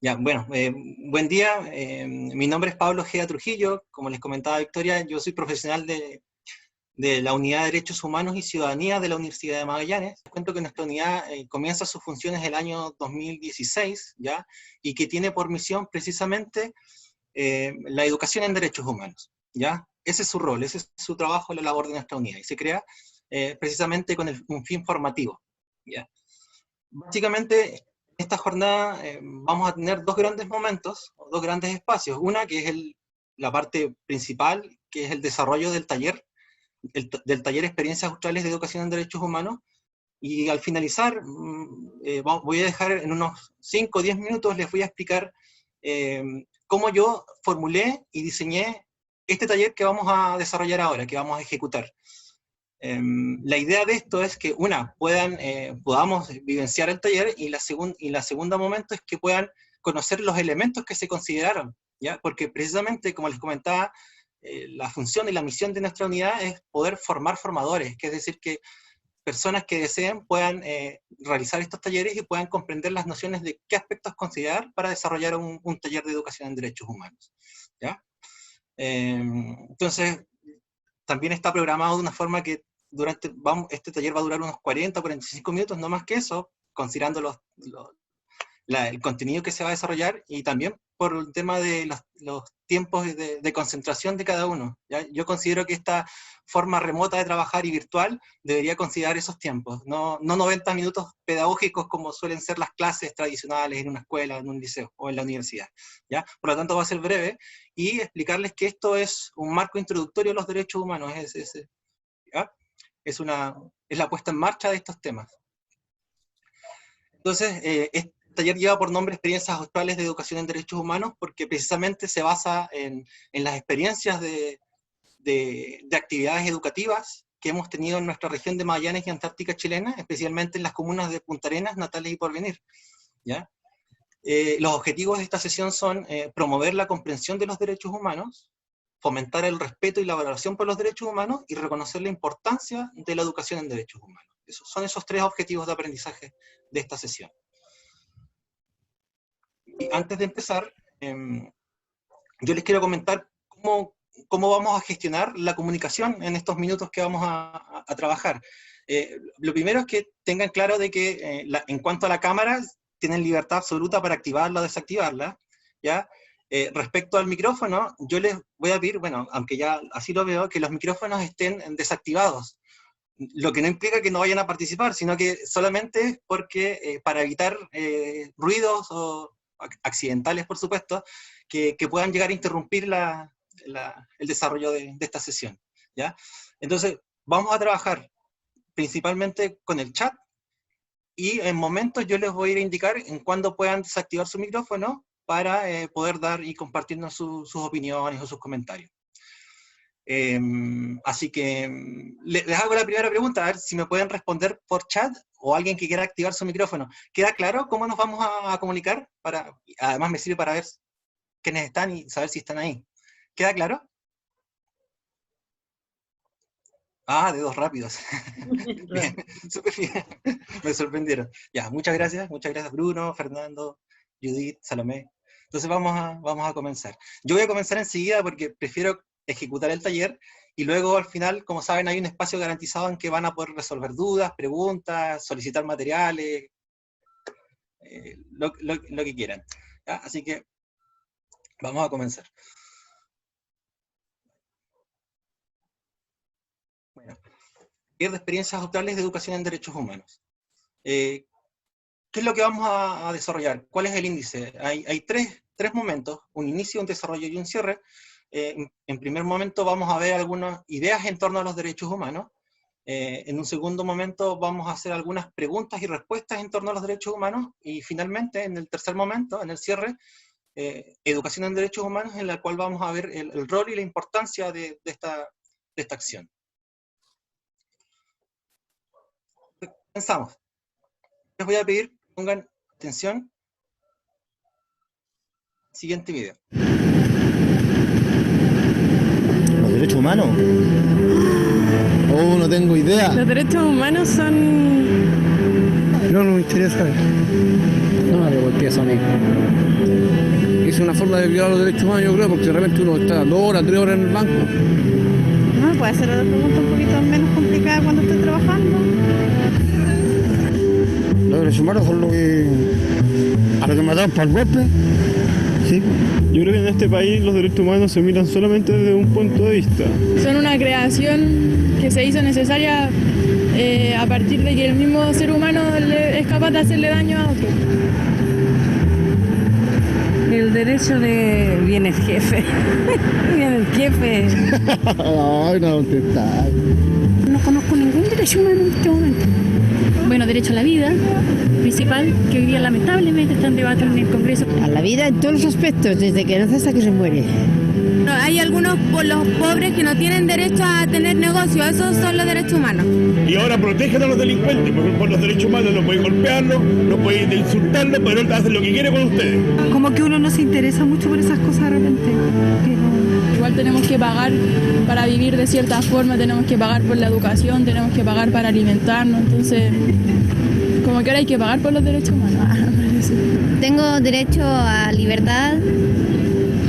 Ya, bueno, buen día. Mi nombre es Pablo Ojeda Trujillo. Como les comentaba Victoria, yo soy profesional de la Unidad de Derechos Humanos y Ciudadanía de la Universidad de Magallanes. Les cuento que nuestra unidad comienza sus funciones el año 2016, ¿ya? Y que tiene por misión precisamente la educación en derechos humanos, ¿ya? Ese es su rol, ese es su trabajo, la labor de nuestra unidad. Y se crea precisamente con un fin formativo, ¿ya? Básicamente, esta jornada vamos a tener dos grandes momentos, dos grandes espacios. Una que es la parte principal, que es el desarrollo del taller, del taller Experiencias Australes de Educación en Derechos Humanos, y al finalizar, voy a dejar en unos 5 o 10 minutos, les voy a explicar cómo yo formulé y diseñé este taller que vamos a desarrollar ahora, que vamos a ejecutar. La idea de esto es que, podamos vivenciar el taller, y la segunda momento es que puedan conocer los elementos que se consideraron, ¿ya? Porque precisamente, como les comentaba, la función y la misión de nuestra unidad es poder formar formadores, que es decir, que personas que deseen puedan realizar estos talleres y puedan comprender las nociones de qué aspectos considerar para desarrollar un taller de educación en derechos humanos, ¿ya? Entonces, también está programado de una forma que este taller va a durar unos 40 o 45 minutos, no más que eso, considerando el contenido que se va a desarrollar, y también por el tema de los tiempos de concentración de cada uno, ¿ya? Yo considero que esta forma remota de trabajar y virtual debería considerar esos tiempos, no 90 minutos pedagógicos como suelen ser las clases tradicionales en una escuela, en un liceo o en la universidad, ¿ya? Por lo tanto va a ser breve, y explicarles que esto es un marco introductorio a los derechos humanos, ¿ya? Es la puesta en marcha de estos temas. Entonces, este taller lleva por nombre Experiencias Australes de Educación en Derechos Humanos, porque precisamente se basa en las experiencias de actividades educativas que hemos tenido en nuestra región de Magallanes y Antártica chilena, especialmente en las comunas de Punta Arenas, Natales y Porvenir, ¿ya? Los objetivos de esta sesión son promover la comprensión de los derechos humanos, fomentar el respeto y la valoración por los derechos humanos, y reconocer la importancia de la educación en derechos humanos. Son esos tres objetivos de aprendizaje de esta sesión. Y antes de empezar, yo les quiero comentar cómo vamos a gestionar la comunicación en estos minutos que vamos a trabajar. Lo primero es que tengan claro de que en cuanto a la cámara, tienen libertad absoluta para activarla o desactivarla, ¿ya? Respecto al micrófono, yo les voy a pedir, bueno, aunque ya así lo veo, que los micrófonos estén desactivados, lo que no implica que no vayan a participar, sino que solamente porque para evitar ruidos accidentales, por supuesto, que puedan llegar a interrumpir el desarrollo de esta sesión, ¿ya? Entonces, vamos a trabajar principalmente con el chat, y en momentos yo les voy a ir a indicar en cuándo puedan desactivar su micrófono para poder dar y compartirnos sus opiniones o sus comentarios. Así que les hago la primera pregunta, a ver si me pueden responder por chat, o alguien que quiera activar su micrófono. ¿Queda claro cómo nos vamos a comunicar? Además me sirve para ver quiénes están y saber si están ahí. ¿Queda claro? Ah, dedos rápidos. Bien, súper bien. Me sorprendieron. Ya, muchas gracias Bruno, Fernando, Judith, Salomé. Entonces vamos a comenzar. Yo voy a comenzar enseguida porque prefiero ejecutar el taller, y luego al final, como saben, hay un espacio garantizado en que van a poder resolver dudas, preguntas, solicitar materiales, lo que quieran, ¿ya? Así que vamos a comenzar. Bueno, taller de experiencias australes de educación en derechos humanos. ¿Qué es lo que vamos a desarrollar? ¿Cuál es el índice? Hay tres momentos, un inicio, un desarrollo y un cierre. En primer momento vamos a ver algunas ideas en torno a los derechos humanos. En un segundo momento vamos a hacer algunas preguntas y respuestas en torno a los derechos humanos, y finalmente, en el tercer momento, en el cierre, educación en derechos humanos, en la cual vamos a ver el rol y la importancia de esta acción. Comenzamos. Les voy a pedir que pongan atención. Siguiente video. ¿Los derechos humanos? Oh, no tengo idea. Los derechos humanos son... No, no me interesa. No, de golpe eso a mí. Es una forma de violar los derechos humanos, yo creo, porque de repente uno está 2 horas, 3 horas en el banco. No, puede hacer otra pregunta un poquito menos complicada cuando esté trabajando. Los derechos humanos son a lo que mataron para el golpe. Sí. Yo creo que en este país los derechos humanos se miran solamente desde un punto de vista. Son una creación que se hizo necesaria a partir de que el mismo ser humano es capaz de hacerle daño a otro. El derecho de... Viene el jefe. Viene el jefe. Ay, no, usted está. No conozco ningún derecho humano en este momento. Bueno, derecho a la vida, principal, que hoy día lamentablemente está en debate en el Congreso. A la vida en todos los aspectos, desde que nace hasta que se muere. Hay algunos por los pobres que no tienen derecho a tener negocio, esos son los derechos humanos. Y ahora protegen a los delincuentes, porque por los derechos humanos no pueden golpearlos, no pueden insultarlos, pero él hace lo que quiere con ustedes. Como que uno no se interesa mucho por esas cosas de repente. Igual tenemos que pagar para vivir de cierta forma, tenemos que pagar por la educación, tenemos que pagar para alimentarnos, entonces como que ahora hay que pagar por los derechos humanos. Tengo derecho a libertad,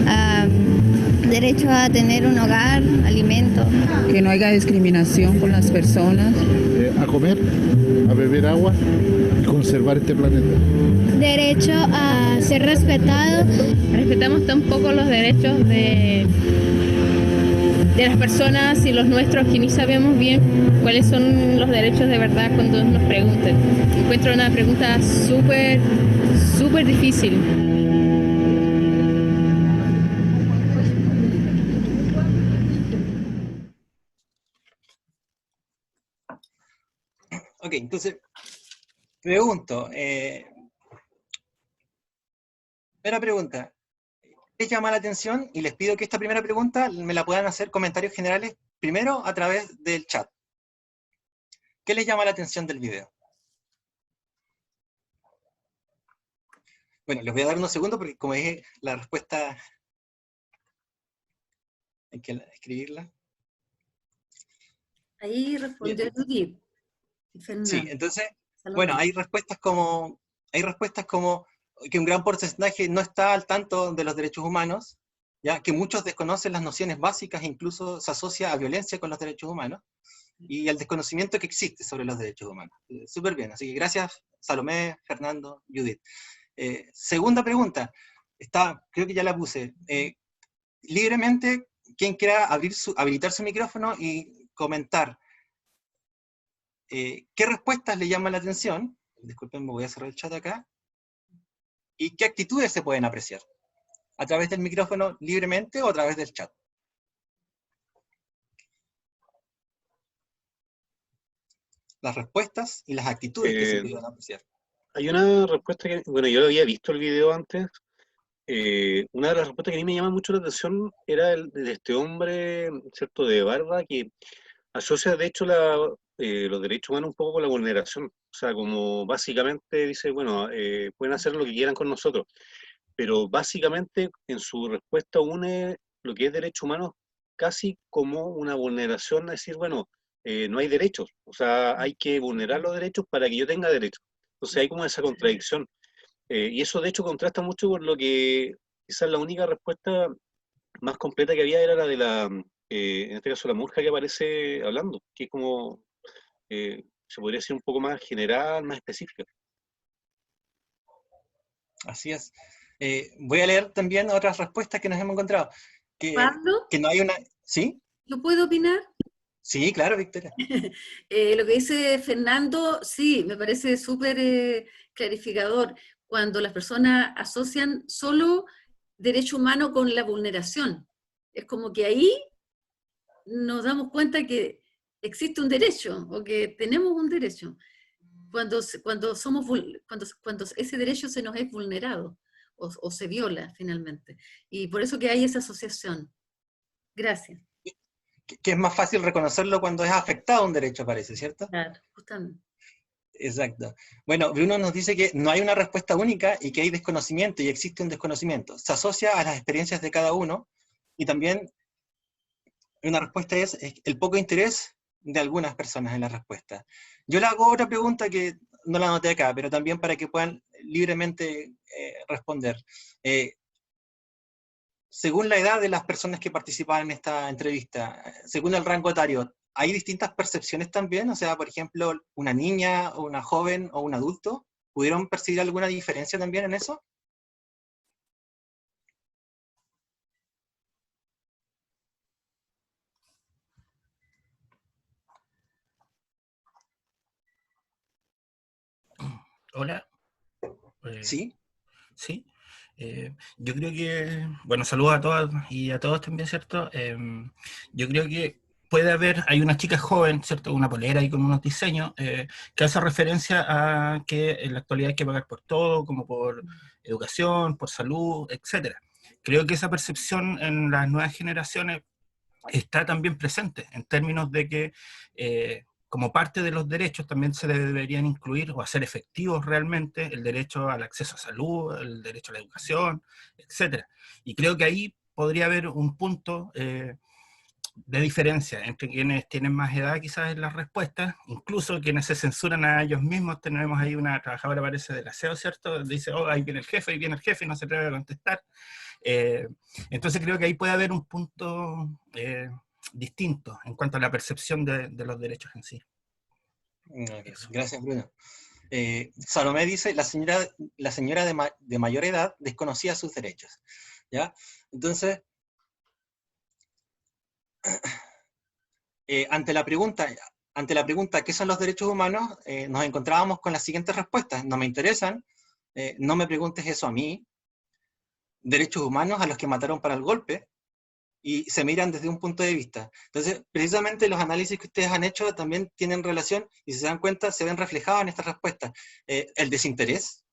a derecho a tener un hogar, alimento. Que no haya discriminación con las personas. A comer, a beber agua y conservar este planeta. Derecho a ser respetado. Respetamos tampoco los derechos de las personas y los nuestros que ni sabemos bien cuáles son los derechos de verdad cuando nos preguntan. Encuentro una pregunta súper difícil. Ok, entonces, pregunto, primera pregunta, ¿les llama la atención? Y les pido que esta primera pregunta me la puedan hacer comentarios generales, primero a través del chat. ¿Qué les llama la atención del video? Bueno, les voy a dar unos segundos porque como dije, la respuesta hay que escribirla. Ahí respondió Judith. Sí, entonces, bueno, hay respuestas como que un gran porcentaje no está al tanto de los derechos humanos, ya que muchos desconocen las nociones básicas e incluso se asocia a violencia con los derechos humanos, y el desconocimiento que existe sobre los derechos humanos. Súper bien, así que gracias Salomé, Fernando, Judith. Segunda pregunta, creo que ya la puse. Libremente, quien quiera habilitar su micrófono y comentar qué respuestas le llaman la atención, disculpen, me voy a cerrar el chat acá, y qué actitudes se pueden apreciar, a través del micrófono libremente o a través del chat. Las respuestas y las actitudes que se pueden apreciar. Hay una respuesta que, bueno, yo había visto el video antes. Una de las respuestas que a mí me llama mucho la atención era de este hombre, ¿cierto?, de barba, que asocia de hecho los derechos humanos un poco con la vulneración. O sea, como básicamente dice, bueno, pueden hacer lo que quieran con nosotros, pero básicamente en su respuesta une lo que es derechos humanos casi como una vulneración, es decir, bueno, no hay derechos, o sea, hay que vulnerar los derechos para que yo tenga derechos. Entonces hay como esa contradicción. Y eso de hecho contrasta mucho con lo que quizás la única respuesta más completa que había era la de en este caso la Murja que aparece hablando, que es como, se podría decir un poco más general, más específica. Así es. Voy a leer también otras respuestas que nos hemos encontrado. ¿Pablo? Que no hay una... ¿Sí? ¿Yo puedo opinar? Sí, claro, Victoria. Lo que dice Fernando, sí, me parece súper clarificador. Cuando las personas asocian solo derecho humano con la vulneración. Es como que ahí nos damos cuenta que existe un derecho, o que tenemos un derecho, cuando ese derecho se nos es vulnerado, o se viola finalmente. Y por eso que hay esa asociación. Gracias. Que es más fácil reconocerlo cuando es afectado un derecho, parece, ¿cierto? Claro, justamente. Exacto. Bueno, Bruno nos dice que no hay una respuesta única y que hay desconocimiento y existe un desconocimiento. Se asocia a las experiencias de cada uno y también una respuesta es el poco interés de algunas personas en la respuesta. Yo le hago otra pregunta que no la anoté acá, pero también para que puedan libremente responder. Según la edad de las personas que participaban en esta entrevista, según el rango etario, ¿hay distintas percepciones también? O sea, por ejemplo, una niña, o una joven, o un adulto, ¿pudieron percibir alguna diferencia también en eso? Hola. Sí. Sí. Yo creo que, bueno, saludos a todas y a todos también, ¿cierto? Yo creo que puede haber, hay una chica joven, ¿cierto? Una polera y con unos diseños que hace referencia a que en la actualidad hay que pagar por todo, como por educación, por salud, etcétera. Creo que esa percepción en las nuevas generaciones está también presente, en términos de que como parte de los derechos también se deberían incluir o hacer efectivos realmente el derecho al acceso a salud, el derecho a la educación, etc. Y creo que ahí podría haber un punto de diferencia entre quienes tienen más edad quizás en las respuestas, incluso quienes se censuran a ellos mismos. Tenemos ahí una trabajadora, parece, del aseo, ¿cierto? Dice, oh, ahí viene el jefe, y no se atreve a contestar. Entonces creo que ahí puede haber un punto distinto en cuanto a la percepción de los derechos en sí. Okay. Gracias, Bruno. Salomé dice, la señora de mayor edad desconocía sus derechos. ¿Ya? Entonces, ante la pregunta, ¿qué son los derechos humanos? Nos encontrábamos con las siguientes respuestas. No me interesan, no me preguntes eso a mí, derechos humanos a los que mataron para el golpe, y se miran desde un punto de vista. Entonces, precisamente los análisis que ustedes han hecho también tienen relación, y si se dan cuenta, se ven reflejados en estas respuestas. El desinterés,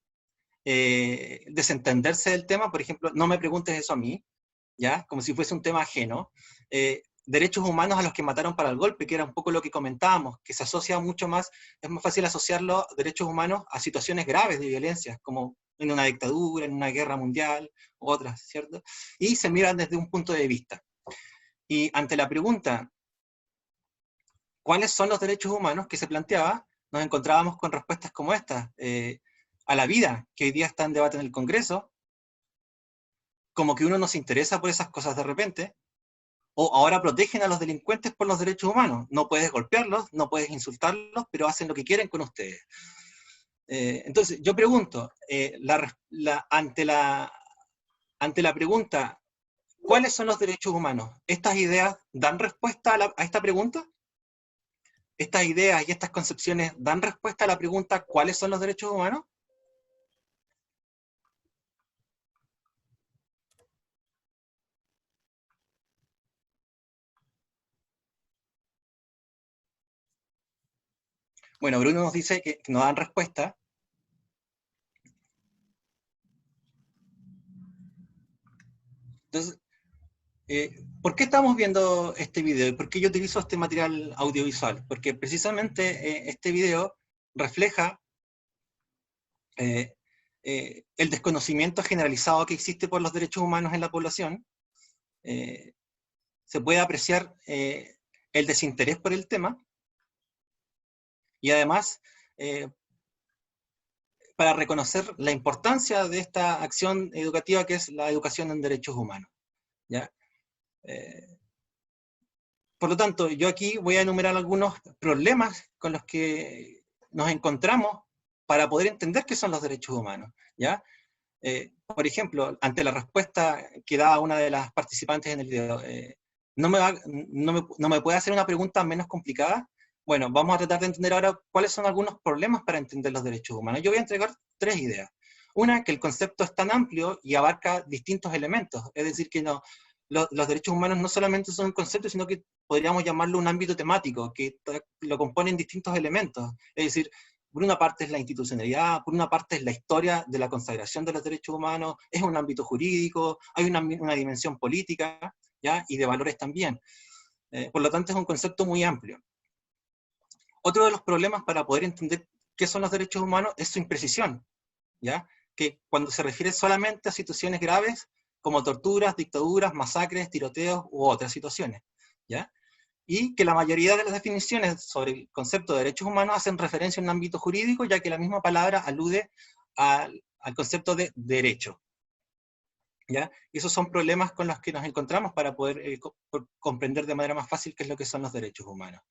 desentenderse del tema, por ejemplo, no me preguntes eso a mí, ¿ya? Como si fuese un tema ajeno. Derechos humanos a los que mataron para el golpe, que era un poco lo que comentábamos, que se asocia mucho más, es más fácil asociarlo, derechos humanos, a situaciones graves de violencia, como en una dictadura, en una guerra mundial, u otras, ¿cierto? Y se miran desde un punto de vista. Y ante la pregunta, ¿cuáles son los derechos humanos?, que se planteaba, nos encontrábamos con respuestas como estas. A la vida, que hoy día está en debate en el Congreso, como que uno no se interesa por esas cosas de repente, o ahora protegen a los delincuentes por los derechos humanos. No puedes golpearlos, no puedes insultarlos, pero hacen lo que quieren con ustedes. Entonces, yo pregunto, ante la pregunta, ¿cuáles son los derechos humanos? ¿Estas ideas dan respuesta a esta pregunta? ¿Estas ideas y estas concepciones dan respuesta a la pregunta, ¿cuáles son los derechos humanos? Bueno, Bruno nos dice que no dan respuesta. Entonces, ¿por qué estamos viendo este video? ¿Y por qué yo utilizo este material audiovisual? Porque precisamente este video refleja el desconocimiento generalizado que existe por los derechos humanos en la población. Se puede apreciar el desinterés por el tema, y además, para reconocer la importancia de esta acción educativa que es la educación en derechos humanos. ¿Ya? Por lo tanto, yo aquí voy a enumerar algunos problemas con los que nos encontramos para poder entender qué son los derechos humanos. ¿Ya? Por ejemplo, ante la respuesta que daba una de las participantes en el video, ¿no me puede hacer una pregunta menos complicada? Bueno, vamos a tratar de entender ahora cuáles son algunos problemas para entender los derechos humanos. Yo voy a entregar 3 ideas. Una, que el concepto es tan amplio y abarca distintos elementos, es decir, que los derechos humanos no solamente son un concepto, sino que podríamos llamarlo un ámbito temático, que lo componen distintos elementos. Es decir, por una parte es la institucionalidad, por una parte es la historia de la consagración de los derechos humanos, es un ámbito jurídico, hay una dimensión política, ¿ya? Y de valores también. Por lo tanto, es un concepto muy amplio. Otro de los problemas para poder entender qué son los derechos humanos es su imprecisión, ¿ya? Que cuando se refiere solamente a situaciones graves, como torturas, dictaduras, masacres, tiroteos u otras situaciones, ¿ya? y que la mayoría de las definiciones sobre el concepto de derechos humanos hacen referencia a un ámbito jurídico, ya que la misma palabra alude al concepto de derecho. ¿Ya? Y esos son problemas con los que nos encontramos para poder comprender de manera más fácil qué es lo que son los derechos humanos.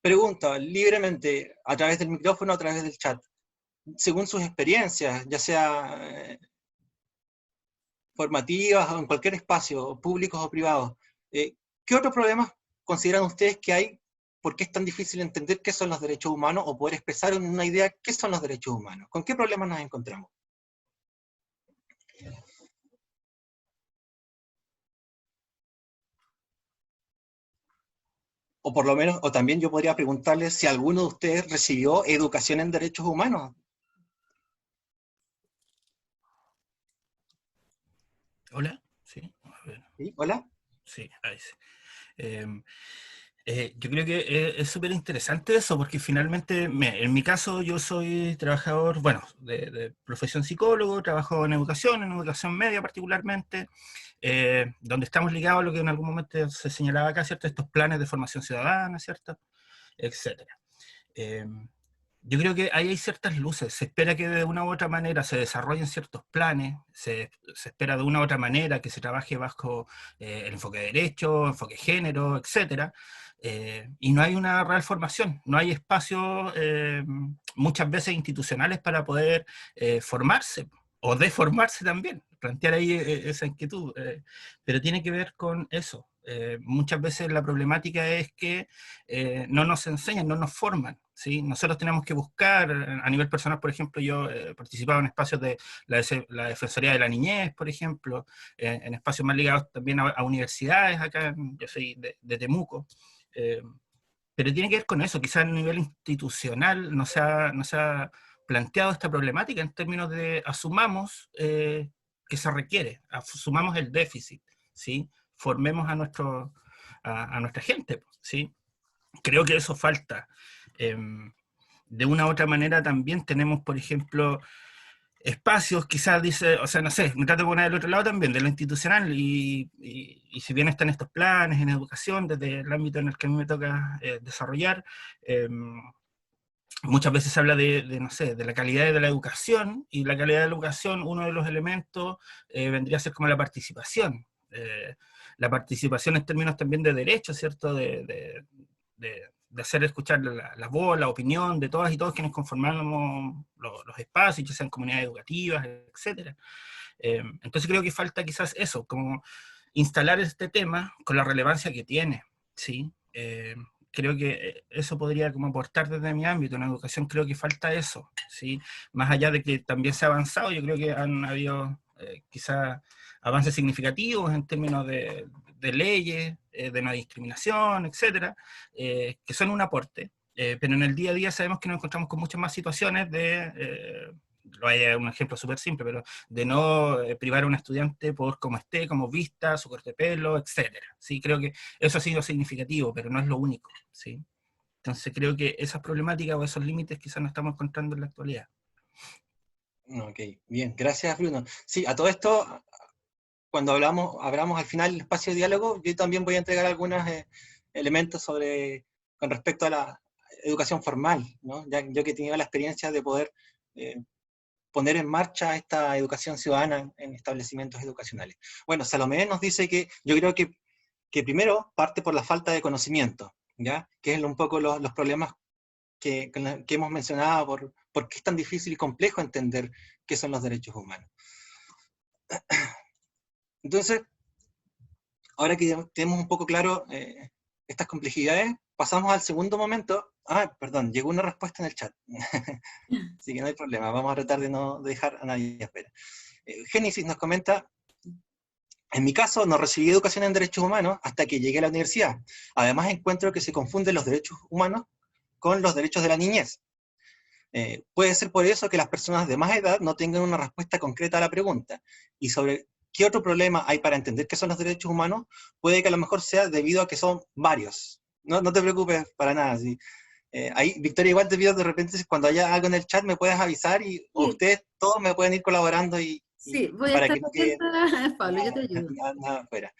Pregunto libremente, a través del micrófono, a través del chat, según sus experiencias, ya sea formativas o en cualquier espacio, públicos o privados, ¿qué otros problemas consideran ustedes que hay? ¿Por qué es tan difícil entender qué son los derechos humanos o poder expresar en una idea qué son los derechos humanos? ¿Con qué problemas nos encontramos? O por lo menos, o también yo podría preguntarles si alguno de ustedes recibió educación en derechos humanos. Hola, sí. A ver. ¿Sí? ¿Hola? Sí, ahí sí. Yo creo que es súper interesante eso, porque finalmente, en mi caso, yo soy trabajador, bueno, de profesión psicólogo, trabajo en educación media particularmente, donde estamos ligados a lo que en algún momento se señalaba acá, ¿cierto? Estos planes de formación ciudadana, ¿cierto? Etcétera. Yo creo que ahí hay ciertas luces, se espera que de una u otra manera se desarrollen ciertos planes, se espera de una u otra manera que se trabaje bajo el enfoque de derecho, enfoque de género, etcétera, y no hay una real formación, no hay espacios muchas veces institucionales para poder formarse, o deformarse también, plantear ahí esa inquietud, pero tiene que ver con eso. Muchas veces la problemática es que no nos enseñan, no nos forman, ¿sí? Nosotros tenemos que buscar, a nivel personal, por ejemplo, yo participaba en espacios de la Defensoría de la Niñez, por ejemplo, en espacios más ligados también a universidades, acá yo soy de Temuco, pero tiene que ver con eso, quizás a nivel institucional no se ha planteado esta problemática en términos de asumamos que se requiere, asumamos el déficit, ¿sí? Formemos a nuestra gente, ¿sí? Creo que eso falta. De una u otra manera también tenemos, por ejemplo, espacios, quizás dice, o sea, no sé, me trato de poner del otro lado también, de lo institucional, y si bien están estos planes en educación, desde el ámbito en el que a mí me toca desarrollar, muchas veces se habla no sé, de la calidad de la educación, y la calidad de la educación, uno de los elementos vendría a ser como la participación. La participación en términos también de derechos, ¿cierto? De hacer escuchar la voz, la opinión de todas y todos quienes conformamos los espacios, ya sean comunidades educativas, etc. Entonces creo que falta quizás eso, como instalar este tema con la relevancia que tiene, ¿sí? Creo que eso podría como aportar desde mi ámbito. En educación creo que falta eso, ¿sí? Más allá de que también se ha avanzado, yo creo que han habido quizás avances significativos en términos de leyes, de no discriminación, etcétera, que son un aporte, pero en el día a día sabemos que nos encontramos con muchas más situaciones lo hay un ejemplo súper simple, pero de no privar a un estudiante por cómo esté, cómo vista, su corte de pelo, etcétera. Sí, creo que eso ha sido significativo, pero no es lo único, ¿sí? Entonces creo que esas problemáticas o esos límites quizás no estamos encontrando en la actualidad. Ok, bien, gracias Bruno. Sí, a todo esto, cuando hablamos al final del espacio de diálogo, yo también voy a entregar algunos elementos con respecto a la educación formal, ¿no? Yo que he tenido la experiencia de poder poner en marcha esta educación ciudadana en establecimientos educacionales. Bueno, Salomé nos dice que yo creo que primero parte por la falta de conocimiento, ¿ya? Que es un poco los problemas que hemos mencionado, por qué es tan difícil y complejo entender qué son los derechos humanos. Entonces, ahora que ya tenemos un poco claro estas complejidades, pasamos al segundo momento. Perdón, llegó una respuesta en el chat. Así que no hay problema, vamos a tratar de no dejar a nadie a espera. Génesis nos comenta: en mi caso no recibí educación en derechos humanos hasta que llegué a la universidad. Además encuentro que se confunden los derechos humanos con los derechos de la niñez. Puede ser por eso que las personas de más edad no tengan una respuesta concreta a la pregunta. Y sobre qué otro problema hay para entender qué son los derechos humanos, puede que a lo mejor sea debido a que son varios. No te preocupes para nada. ¿Sí? Ahí, Victoria, igual te pido de repente, cuando haya algo en el chat me puedes avisar, o ustedes todos me pueden ir colaborando y Sí, voy a para estar que no quede atenta, Pablo, yo te ayudo. nada afuera.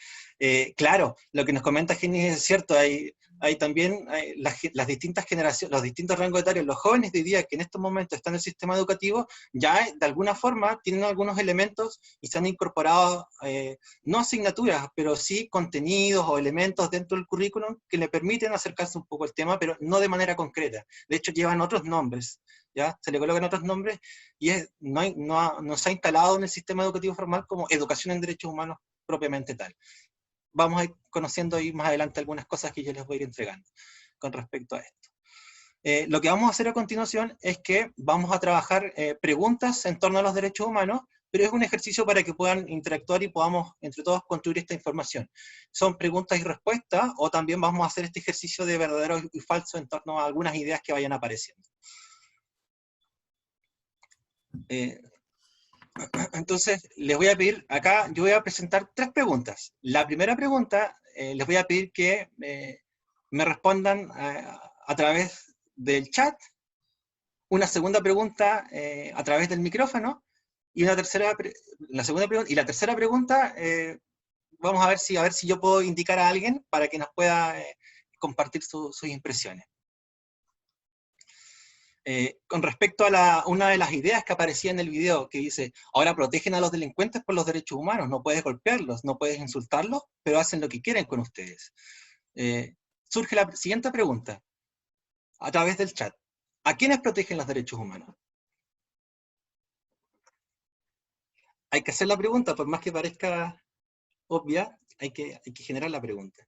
Claro, lo que nos comenta Jenny es cierto, hay también las distintas generaciones, los distintos rangos etarios, los jóvenes de hoy día que en estos momentos están en el sistema educativo, ya de alguna forma tienen algunos elementos y se han incorporado, no asignaturas, pero sí contenidos o elementos dentro del currículum que le permiten acercarse un poco al tema, pero no de manera concreta. De hecho, llevan otros nombres, ¿ya? Se le colocan otros nombres y no se ha instalado en el sistema educativo formal como educación en derechos humanos propiamente tal. Vamos a ir conociendo ahí más adelante algunas cosas que yo les voy a ir entregando con respecto a esto. Lo que vamos a hacer a continuación es que vamos a trabajar preguntas en torno a los derechos humanos, pero es un ejercicio para que puedan interactuar y podamos entre todos construir esta información. Son preguntas y respuestas, o también vamos a hacer este ejercicio de verdadero y falso en torno a algunas ideas que vayan apareciendo. Entonces, les voy a pedir, acá yo voy a presentar 3 preguntas. La primera pregunta, les voy a pedir que me respondan a través del chat, una segunda pregunta a través del micrófono, y la tercera pregunta, vamos a ver si yo puedo indicar a alguien para que nos pueda compartir sus impresiones. Con respecto a una de las ideas que aparecía en el video, que dice, ahora protegen a los delincuentes por los derechos humanos, no puedes golpearlos, no puedes insultarlos, pero hacen lo que quieren con ustedes. Surge la siguiente pregunta, a través del chat. ¿A quiénes protegen los derechos humanos? Hay que hacer la pregunta, por más que parezca obvia, hay que generar la pregunta.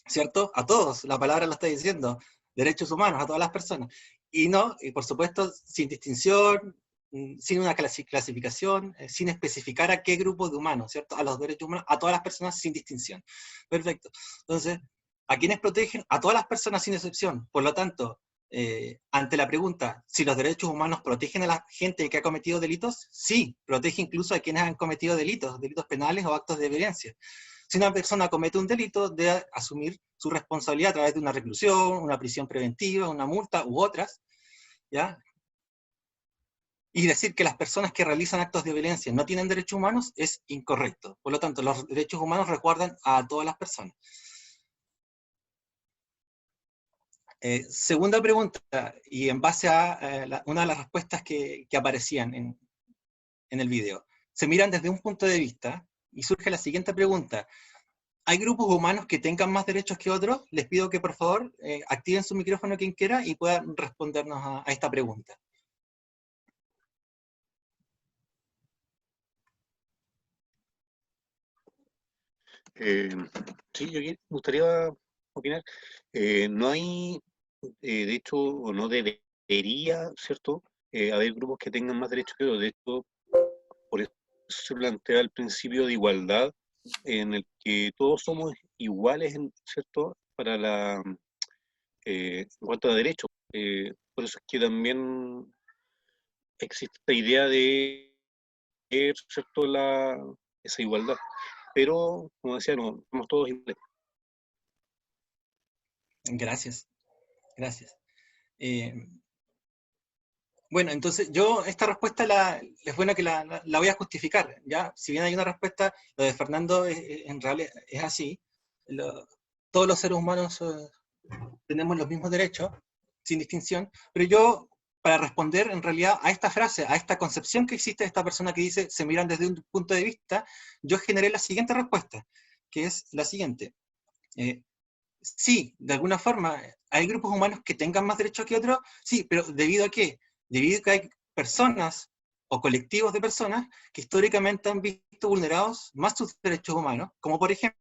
¿Cierto? A todos, la palabra lo está diciendo, derechos humanos, a todas las personas. Y no, y por supuesto, sin distinción, sin una clasificación, sin especificar a qué grupo de humanos, ¿cierto? A los derechos humanos, a todas las personas sin distinción. Perfecto. Entonces, ¿a quiénes protegen? A todas las personas sin excepción. Por lo tanto, ante la pregunta, si los derechos humanos protegen a la gente que ha cometido delitos, sí, protege incluso a quienes han cometido delitos penales o actos de violencia. Si una persona comete un delito, debe asumir su responsabilidad a través de una reclusión, una prisión preventiva, una multa u otras, ¿ya? Y decir que las personas que realizan actos de violencia no tienen derechos humanos es incorrecto. Por lo tanto, los derechos humanos resguardan a todas las personas. Segunda pregunta, y en base a una de las respuestas que aparecían en el video. Se miran desde un punto de vista, y surge la siguiente pregunta. ¿Hay grupos humanos que tengan más derechos que otros? Les pido que por favor activen su micrófono quien quiera y puedan respondernos a esta pregunta. Sí, yo me gustaría opinar. No hay, de hecho, o no debería, ¿cierto?, haber grupos que tengan más derechos que otros. De hecho, por eso se plantea el principio de igualdad, en el que todos somos iguales, ¿cierto?, en cuanto a derechos. Por eso es que también existe esta idea de, ¿cierto?, esa igualdad. Pero, como decía, no somos todos iguales. Gracias, gracias. Bueno, entonces yo esta respuesta es bueno que la voy a justificar, ¿ya? Si bien hay una respuesta, lo de Fernando en realidad es así. Todos los seres humanos tenemos los mismos derechos, sin distinción, pero yo, para responder en realidad a esta frase, a esta concepción que existe de esta persona que dice, se miran desde un punto de vista, yo generé la siguiente respuesta, que es la siguiente. Sí, de alguna forma, ¿hay grupos humanos que tengan más derechos que otros? Sí, pero ¿debido a qué? Debido a que hay personas o colectivos de personas que históricamente han visto vulnerados más sus derechos humanos, como por ejemplo,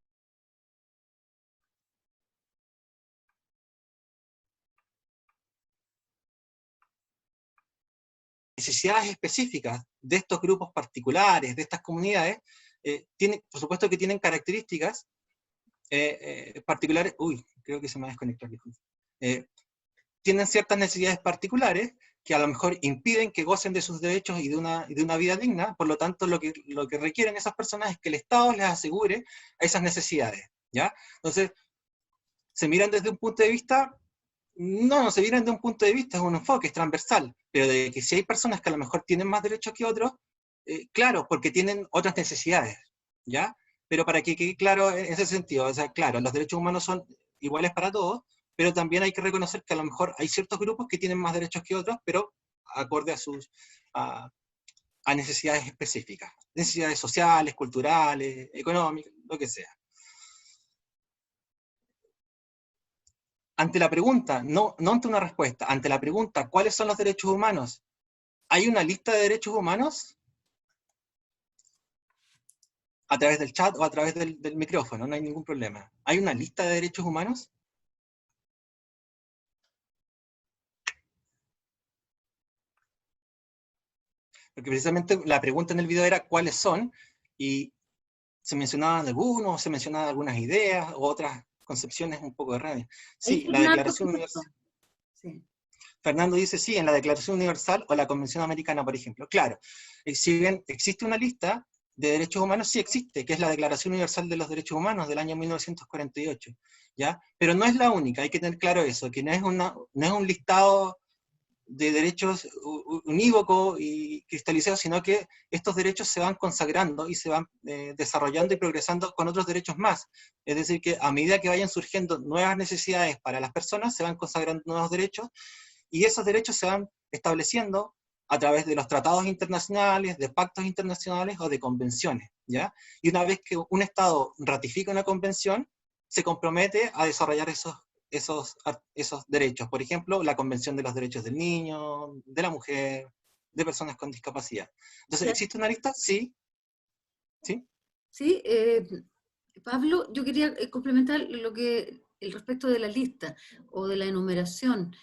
necesidades específicas de estos grupos particulares, de estas comunidades, por supuesto que tienen características particulares. Uy, creo que se me va a desconectar. Tienen ciertas necesidades particulares que a lo mejor impiden que gocen de sus derechos y de una vida digna. Por lo tanto, lo que requieren esas personas es que el Estado les asegure esas necesidades, ¿ya? Entonces, ¿se miran desde un punto de vista? No se miran desde un punto de vista, es un enfoque, es transversal, pero de que si hay personas que a lo mejor tienen más derechos que otros, claro, porque tienen otras necesidades, ¿ya? Pero para que quede claro en ese sentido, o sea, claro, los derechos humanos son iguales para todos, pero también hay que reconocer que a lo mejor hay ciertos grupos que tienen más derechos que otros, pero acorde a necesidades específicas, necesidades sociales, culturales, económicas, lo que sea. Ante la pregunta, no ante una respuesta, ante la pregunta, ¿cuáles son los derechos humanos? ¿Hay una lista de derechos humanos? A través del chat o a través del micrófono, no hay ningún problema. ¿Hay una lista de derechos humanos? Porque precisamente la pregunta en el video era ¿cuáles son? Y se mencionaban algunos, se mencionaban algunas ideas, o otras concepciones un poco erróneas. Sí, la Declaración Universal. Sí. Fernando dice, sí, en la Declaración Universal o la Convención Americana, por ejemplo. Claro, si bien existe una lista de derechos humanos, sí existe, que es la Declaración Universal de los Derechos Humanos del año 1948, ¿ya? Pero no es la única, hay que tener claro eso, que no es un listado de derechos unívoco y cristalizado, sino que estos derechos se van consagrando y se van desarrollando y progresando con otros derechos más. Es decir, que a medida que vayan surgiendo nuevas necesidades para las personas, se van consagrando nuevos derechos, y esos derechos se van estableciendo a través de los tratados internacionales, de pactos internacionales o de convenciones, ¿ya? Y una vez que un Estado ratifica una convención, se compromete a desarrollar esos derechos. Por ejemplo, la Convención de los Derechos del Niño, de la Mujer, de personas con discapacidad. Entonces, ¿existe una lista? Sí. ¿Sí? Sí, Pablo, yo quería complementar el respecto de la lista o de la enumeración.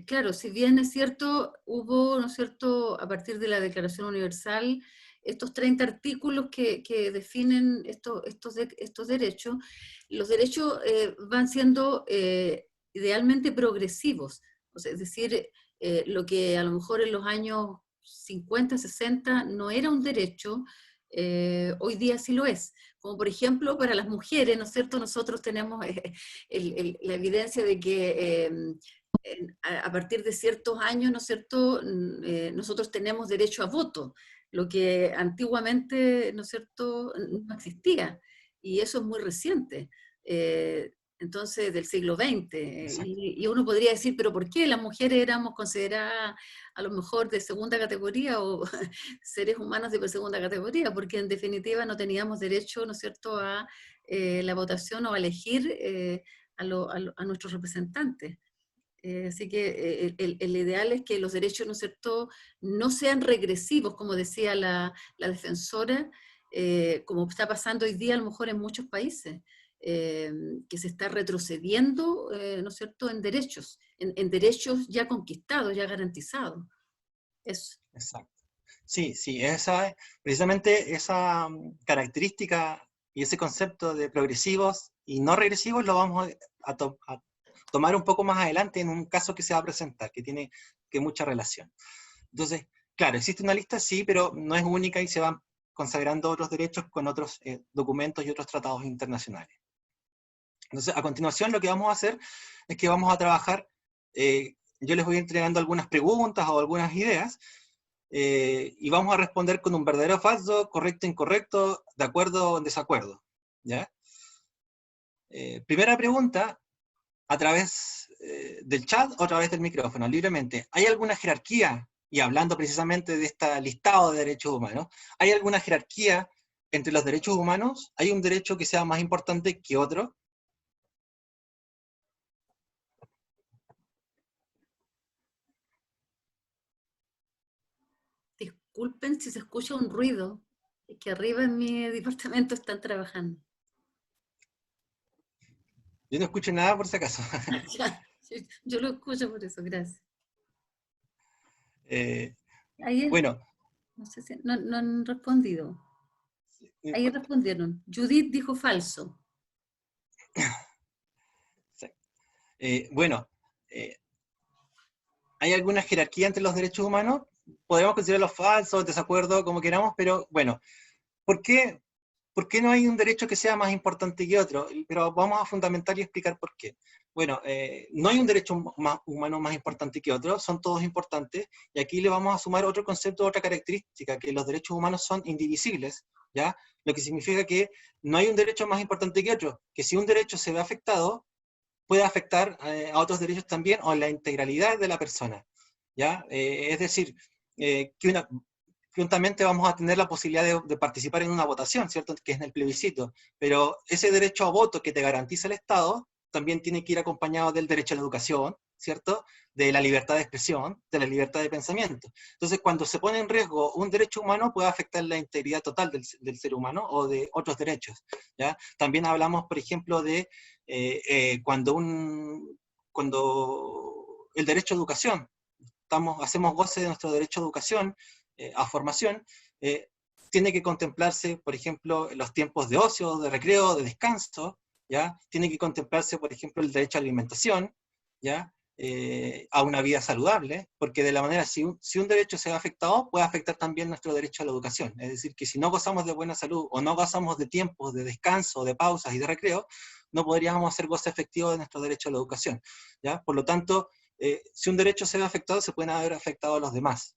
Claro, si bien es cierto, hubo, ¿no es cierto?, a partir de la Declaración Universal, estos 30 artículos que definen estos derechos, los derechos van siendo idealmente progresivos. O sea, es decir, lo que a lo mejor en los años 50, 60 no era un derecho, hoy día sí lo es. Como por ejemplo para las mujeres, ¿no es cierto? Nosotros tenemos la evidencia de que a partir de ciertos años, ¿no es cierto?, nosotros tenemos derecho a voto, lo que antiguamente, ¿no es cierto?, no existía, y eso es muy reciente. Entonces, del siglo XX, y uno podría decir, pero ¿por qué las mujeres éramos consideradas a lo mejor de segunda categoría o seres humanos de segunda categoría? Porque en definitiva no teníamos derecho, ¿no es cierto?, a la votación o a elegir a nuestros representantes. Así que el ideal es que los derechos, ¿no es cierto?, no sean regresivos, como decía la defensora, como está pasando hoy día a lo mejor en muchos países. Que se está retrocediendo, ¿no es cierto?, en derechos ya conquistados, ya garantizados. Eso. Exacto. Sí, precisamente esa característica y ese concepto de progresivos y no regresivos lo vamos a tomar un poco más adelante en un caso que se va a presentar, que tiene mucha relación. Entonces, claro, existe una lista, sí, pero no es única y se van consagrando otros derechos con otros documentos y otros tratados internacionales. Entonces, a continuación lo que vamos a hacer es que vamos a trabajar, yo les voy entregando algunas preguntas o algunas ideas, y vamos a responder con un verdadero o falso, correcto, incorrecto, de acuerdo o en desacuerdo, ¿ya? Primera pregunta, a través del chat o a través del micrófono, libremente. ¿Hay alguna jerarquía, y hablando precisamente de este listado de derechos humanos, ¿hay alguna jerarquía entre los derechos humanos? ¿Hay un derecho que sea más importante que otro? Disculpen si se escucha un ruido, es que arriba en mi departamento están trabajando. Yo no escucho nada por si acaso. Yo lo escucho por eso, gracias. Bueno. No sé si no han respondido. Ahí respondieron. Judith dijo falso. Bueno, hay alguna jerarquía entre los derechos humanos, podemos considerarlos falsos, desacuerdo, como queramos, pero bueno, ¿por qué no hay un derecho que sea más importante que otro? Pero vamos a fundamentar y explicar por qué. Bueno, no hay un derecho humano más importante que otro, son todos importantes, y aquí le vamos a sumar otro concepto, otra característica, que los derechos humanos son indivisibles, ¿ya? Lo que significa que no hay un derecho más importante que otro, que si un derecho se ve afectado, puede afectar a otros derechos también, o la integralidad de la persona, ¿ya? Es decir, prontamente vamos a tener la posibilidad de participar en una votación, ¿cierto? Que es en el plebiscito, pero ese derecho a voto que te garantiza el Estado también tiene que ir acompañado del derecho a la educación, ¿cierto? De la libertad de expresión, de la libertad de pensamiento. Entonces, cuando se pone en riesgo un derecho humano, puede afectar la integridad total del ser humano o de otros derechos, ¿ya? También hablamos, por ejemplo, de cuando el derecho a educación, hacemos goce de nuestro derecho a educación, a formación, tiene que contemplarse, por ejemplo, los tiempos de ocio, de recreo, de descanso, ¿ya? Tiene que contemplarse, por ejemplo, el derecho a alimentación, ¿ya? A una vida saludable, porque de la manera, si un derecho se ve afectado, puede afectar también nuestro derecho a la educación. Es decir, que si no gozamos de buena salud, o no gozamos de tiempos de descanso, de pausas y de recreo, no podríamos hacer goce efectivo de nuestro derecho a la educación, ¿ya? Por lo tanto, si un derecho se ve afectado, se pueden haber afectado a los demás.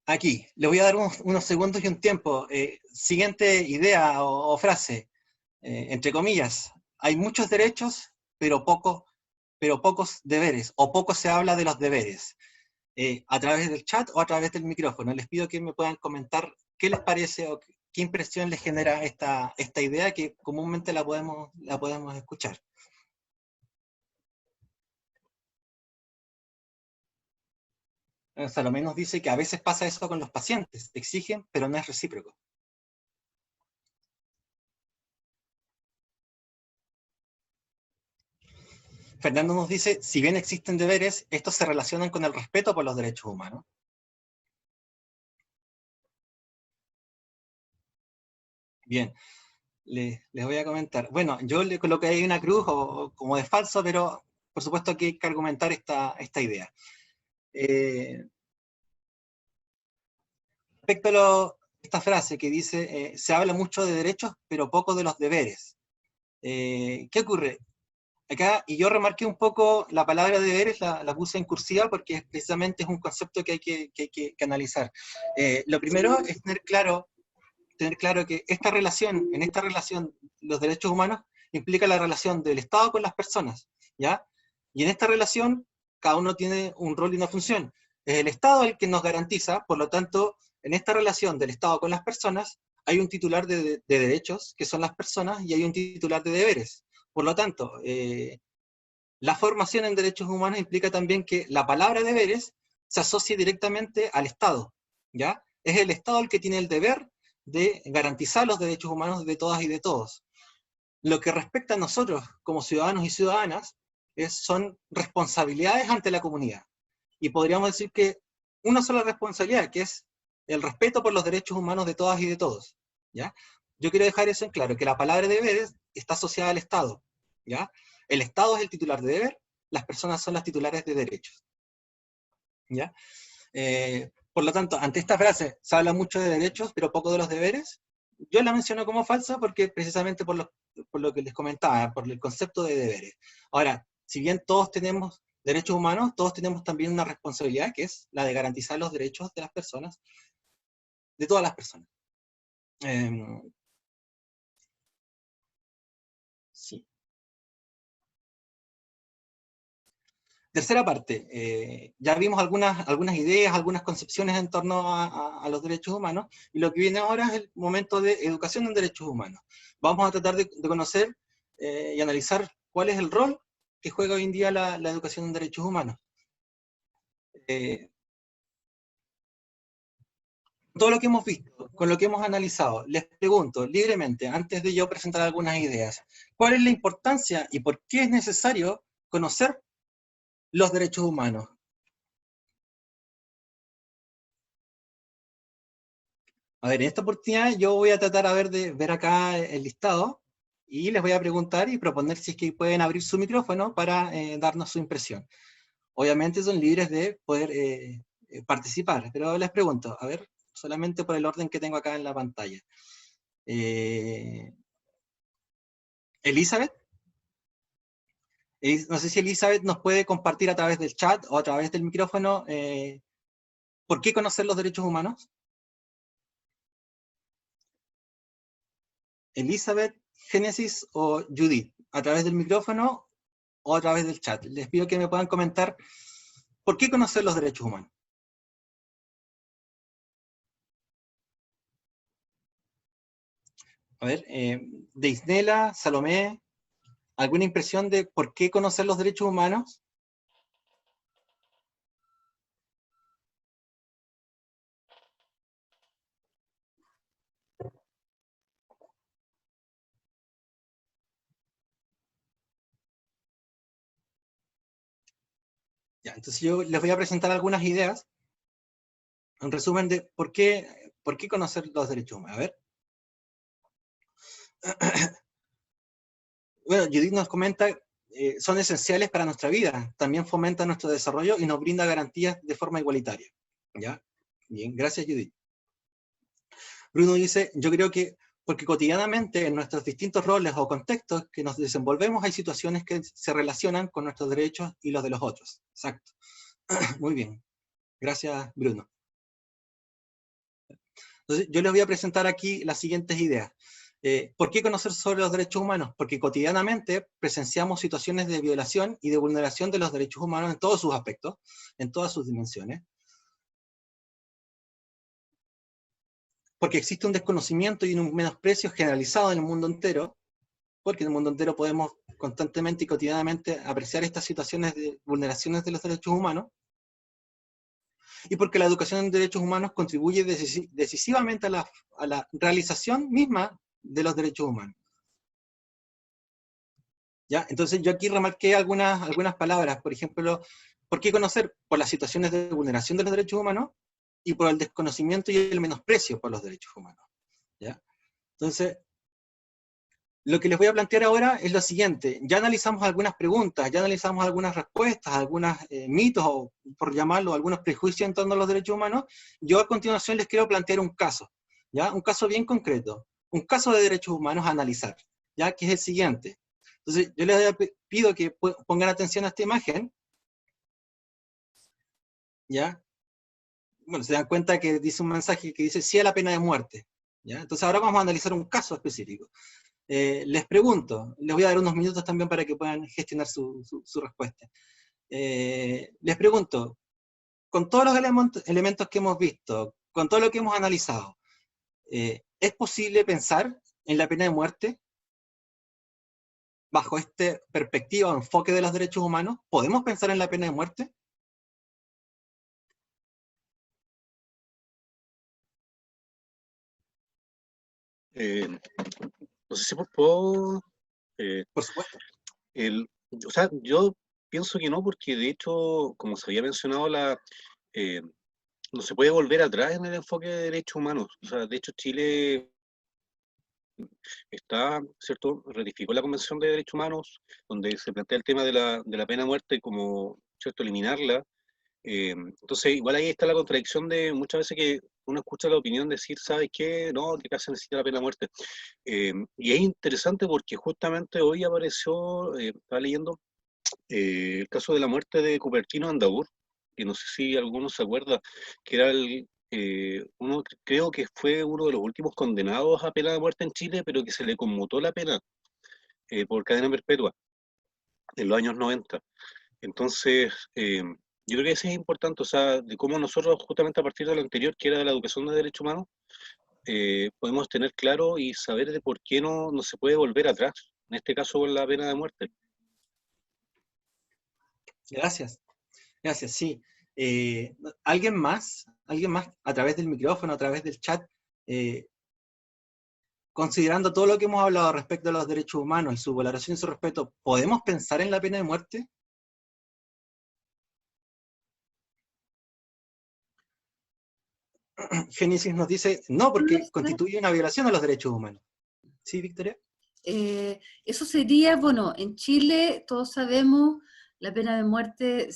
Aquí, le voy a dar unos segundos y un tiempo. Siguiente idea o frase, entre comillas, hay muchos derechos, pero pocos deberes, o poco se habla de los deberes. A través del chat o a través del micrófono. Les pido que me puedan comentar qué les parece o qué impresión les genera esta idea que comúnmente la podemos escuchar. Salomé nos dice que a veces pasa eso con los pacientes, exigen, pero no es recíproco. Fernando nos dice, si bien existen deberes, estos se relacionan con el respeto por los derechos humanos. Bien, les voy a comentar. Bueno, yo le coloqué ahí una cruz como de falso, pero por supuesto que hay que argumentar esta idea. Respecto a esta frase que dice, se habla mucho de derechos, pero poco de los deberes. ¿Qué ocurre? Acá, y yo remarqué un poco la palabra deberes, la puse en cursiva porque precisamente es un concepto que hay que analizar. Lo primero es tener claro que en esta relación, los derechos humanos implica la relación del Estado con las personas, ¿ya? Y en esta relación, cada uno tiene un rol y una función. Es el Estado el que nos garantiza, por lo tanto, en esta relación del Estado con las personas, hay un titular de derechos, que son las personas, y hay un titular de deberes. Por lo tanto, la formación en derechos humanos implica también que la palabra deberes se asocie directamente al Estado, ¿ya? Es el Estado el que tiene el deber de garantizar los derechos humanos de todas y de todos. Lo que respecta a nosotros como ciudadanos y ciudadanas son responsabilidades ante la comunidad. Y podríamos decir que una sola responsabilidad, que es el respeto por los derechos humanos de todas y de todos, ¿ya? Yo quiero dejar eso en claro, que la palabra deberes está asociada al Estado, ¿ya? El Estado es el titular de deber, las personas son las titulares de derechos, ¿ya? Por lo tanto, ante esta frase, se habla mucho de derechos, pero poco de los deberes. Yo la menciono como falsa porque precisamente por lo que les comentaba, por el concepto de deberes. Ahora, si bien todos tenemos derechos humanos, todos tenemos también una responsabilidad, que es la de garantizar los derechos de las personas, de todas las personas. Sí. Tercera parte, ya vimos algunas ideas, algunas concepciones en torno a los derechos humanos, y lo que viene ahora es el momento de educación en derechos humanos. Vamos a tratar de conocer y analizar cuál es el rol que juega hoy en día la educación en derechos humanos. Todo lo que hemos visto, con lo que hemos analizado, les pregunto libremente, antes de yo presentar algunas ideas, ¿cuál es la importancia y por qué es necesario conocer los derechos humanos? A ver, en esta oportunidad yo voy a tratar de ver acá el listado y les voy a preguntar y proponer si es que pueden abrir su micrófono para darnos su impresión. Obviamente son libres de poder participar, pero les pregunto, a ver, solamente por el orden que tengo acá en la pantalla. Elizabeth. No sé si Elizabeth nos puede compartir a través del chat o a través del micrófono ¿por qué conocer los derechos humanos? Elizabeth, Génesis o Judith, a través del micrófono o a través del chat. Les pido que me puedan comentar ¿por qué conocer los derechos humanos? A ver, Deisnela, Salomé, ¿alguna impresión de por qué conocer los derechos humanos? Ya, entonces yo les voy a presentar algunas ideas, un resumen de por qué conocer los derechos humanos. A ver. Bueno, Judith nos comenta, son esenciales para nuestra vida, también fomentan nuestro desarrollo y nos brinda garantías de forma igualitaria. ¿Ya? Bien, gracias Judith. Bruno dice, yo creo que porque cotidianamente en nuestros distintos roles o contextos que nos desenvolvemos hay situaciones que se relacionan con nuestros derechos y los de los otros. Exacto. Muy bien. Gracias, Bruno. Entonces, yo les voy a presentar aquí las siguientes ideas. ¿Por qué conocer sobre los derechos humanos? Porque cotidianamente presenciamos situaciones de violación y de vulneración de los derechos humanos en todos sus aspectos, en todas sus dimensiones. Porque existe un desconocimiento y un menosprecio generalizado en el mundo entero, porque en el mundo entero podemos constantemente y cotidianamente apreciar estas situaciones de vulneraciones de los derechos humanos, y porque la educación en derechos humanos contribuye decisivamente a la realización misma de los derechos humanos. ¿Ya? Entonces yo aquí remarqué algunas palabras, por ejemplo, ¿por qué conocer? Por las situaciones de vulneración de los derechos humanos, y por el desconocimiento y el menosprecio por los derechos humanos. ¿Ya? Entonces, lo que les voy a plantear ahora es lo siguiente. Ya analizamos algunas preguntas, ya analizamos algunas respuestas, algunos mitos, o por llamarlo, algunos prejuicios en torno a los derechos humanos. Yo a continuación les quiero plantear un caso, ¿ya? Un caso bien concreto, un caso de derechos humanos a analizar, ¿ya? Que es el siguiente. Entonces, yo les pido que pongan atención a esta imagen, ¿ya? Bueno, se dan cuenta que dice un mensaje que dice sí a la pena de muerte, ¿ya? Entonces ahora vamos a analizar un caso específico. Les pregunto, les voy a dar unos minutos también para que puedan gestionar su respuesta. Les pregunto, con todos los elementos que hemos visto, con todo lo que hemos analizado, ¿es posible pensar en la pena de muerte bajo esta perspectiva o enfoque de los derechos humanos? ¿Podemos pensar en la pena de muerte? No sé si puedo... Por supuesto. O sea, yo pienso que no, porque de hecho, como se había mencionado, no se puede volver atrás en el enfoque de derechos humanos. O sea, de hecho, Chile está, ¿cierto?, ratificó la Convención de Derechos Humanos, donde se plantea el tema de la pena de muerte como, ¿cierto?, eliminarla. Entonces, igual ahí está la contradicción de muchas veces que uno escucha la opinión de decir, ¿sabes qué? No, que acá se necesita la pena de muerte. Y es interesante porque justamente hoy apareció, estaba leyendo el caso de la muerte de Cupertino Andaur, que no sé si alguno se acuerda, que era creo que fue uno de los últimos condenados a pena de muerte en Chile, pero que se le conmutó la pena por cadena perpetua en los años 90. Entonces, yo creo que eso es importante, o sea, de cómo nosotros justamente a partir de lo anterior, que era de la educación de derechos humanos, podemos tener claro y saber de por qué no se puede volver atrás, en este caso con la pena de muerte. Gracias, gracias, sí. ¿Alguien más a través del micrófono, a través del chat, considerando todo lo que hemos hablado respecto a los derechos humanos y su valoración y su respeto, ¿podemos pensar en la pena de muerte? Génesis nos dice, no, porque constituye una violación a los derechos humanos. ¿Sí, Victoria? Eso sería, bueno, en Chile todos sabemos, la pena de muerte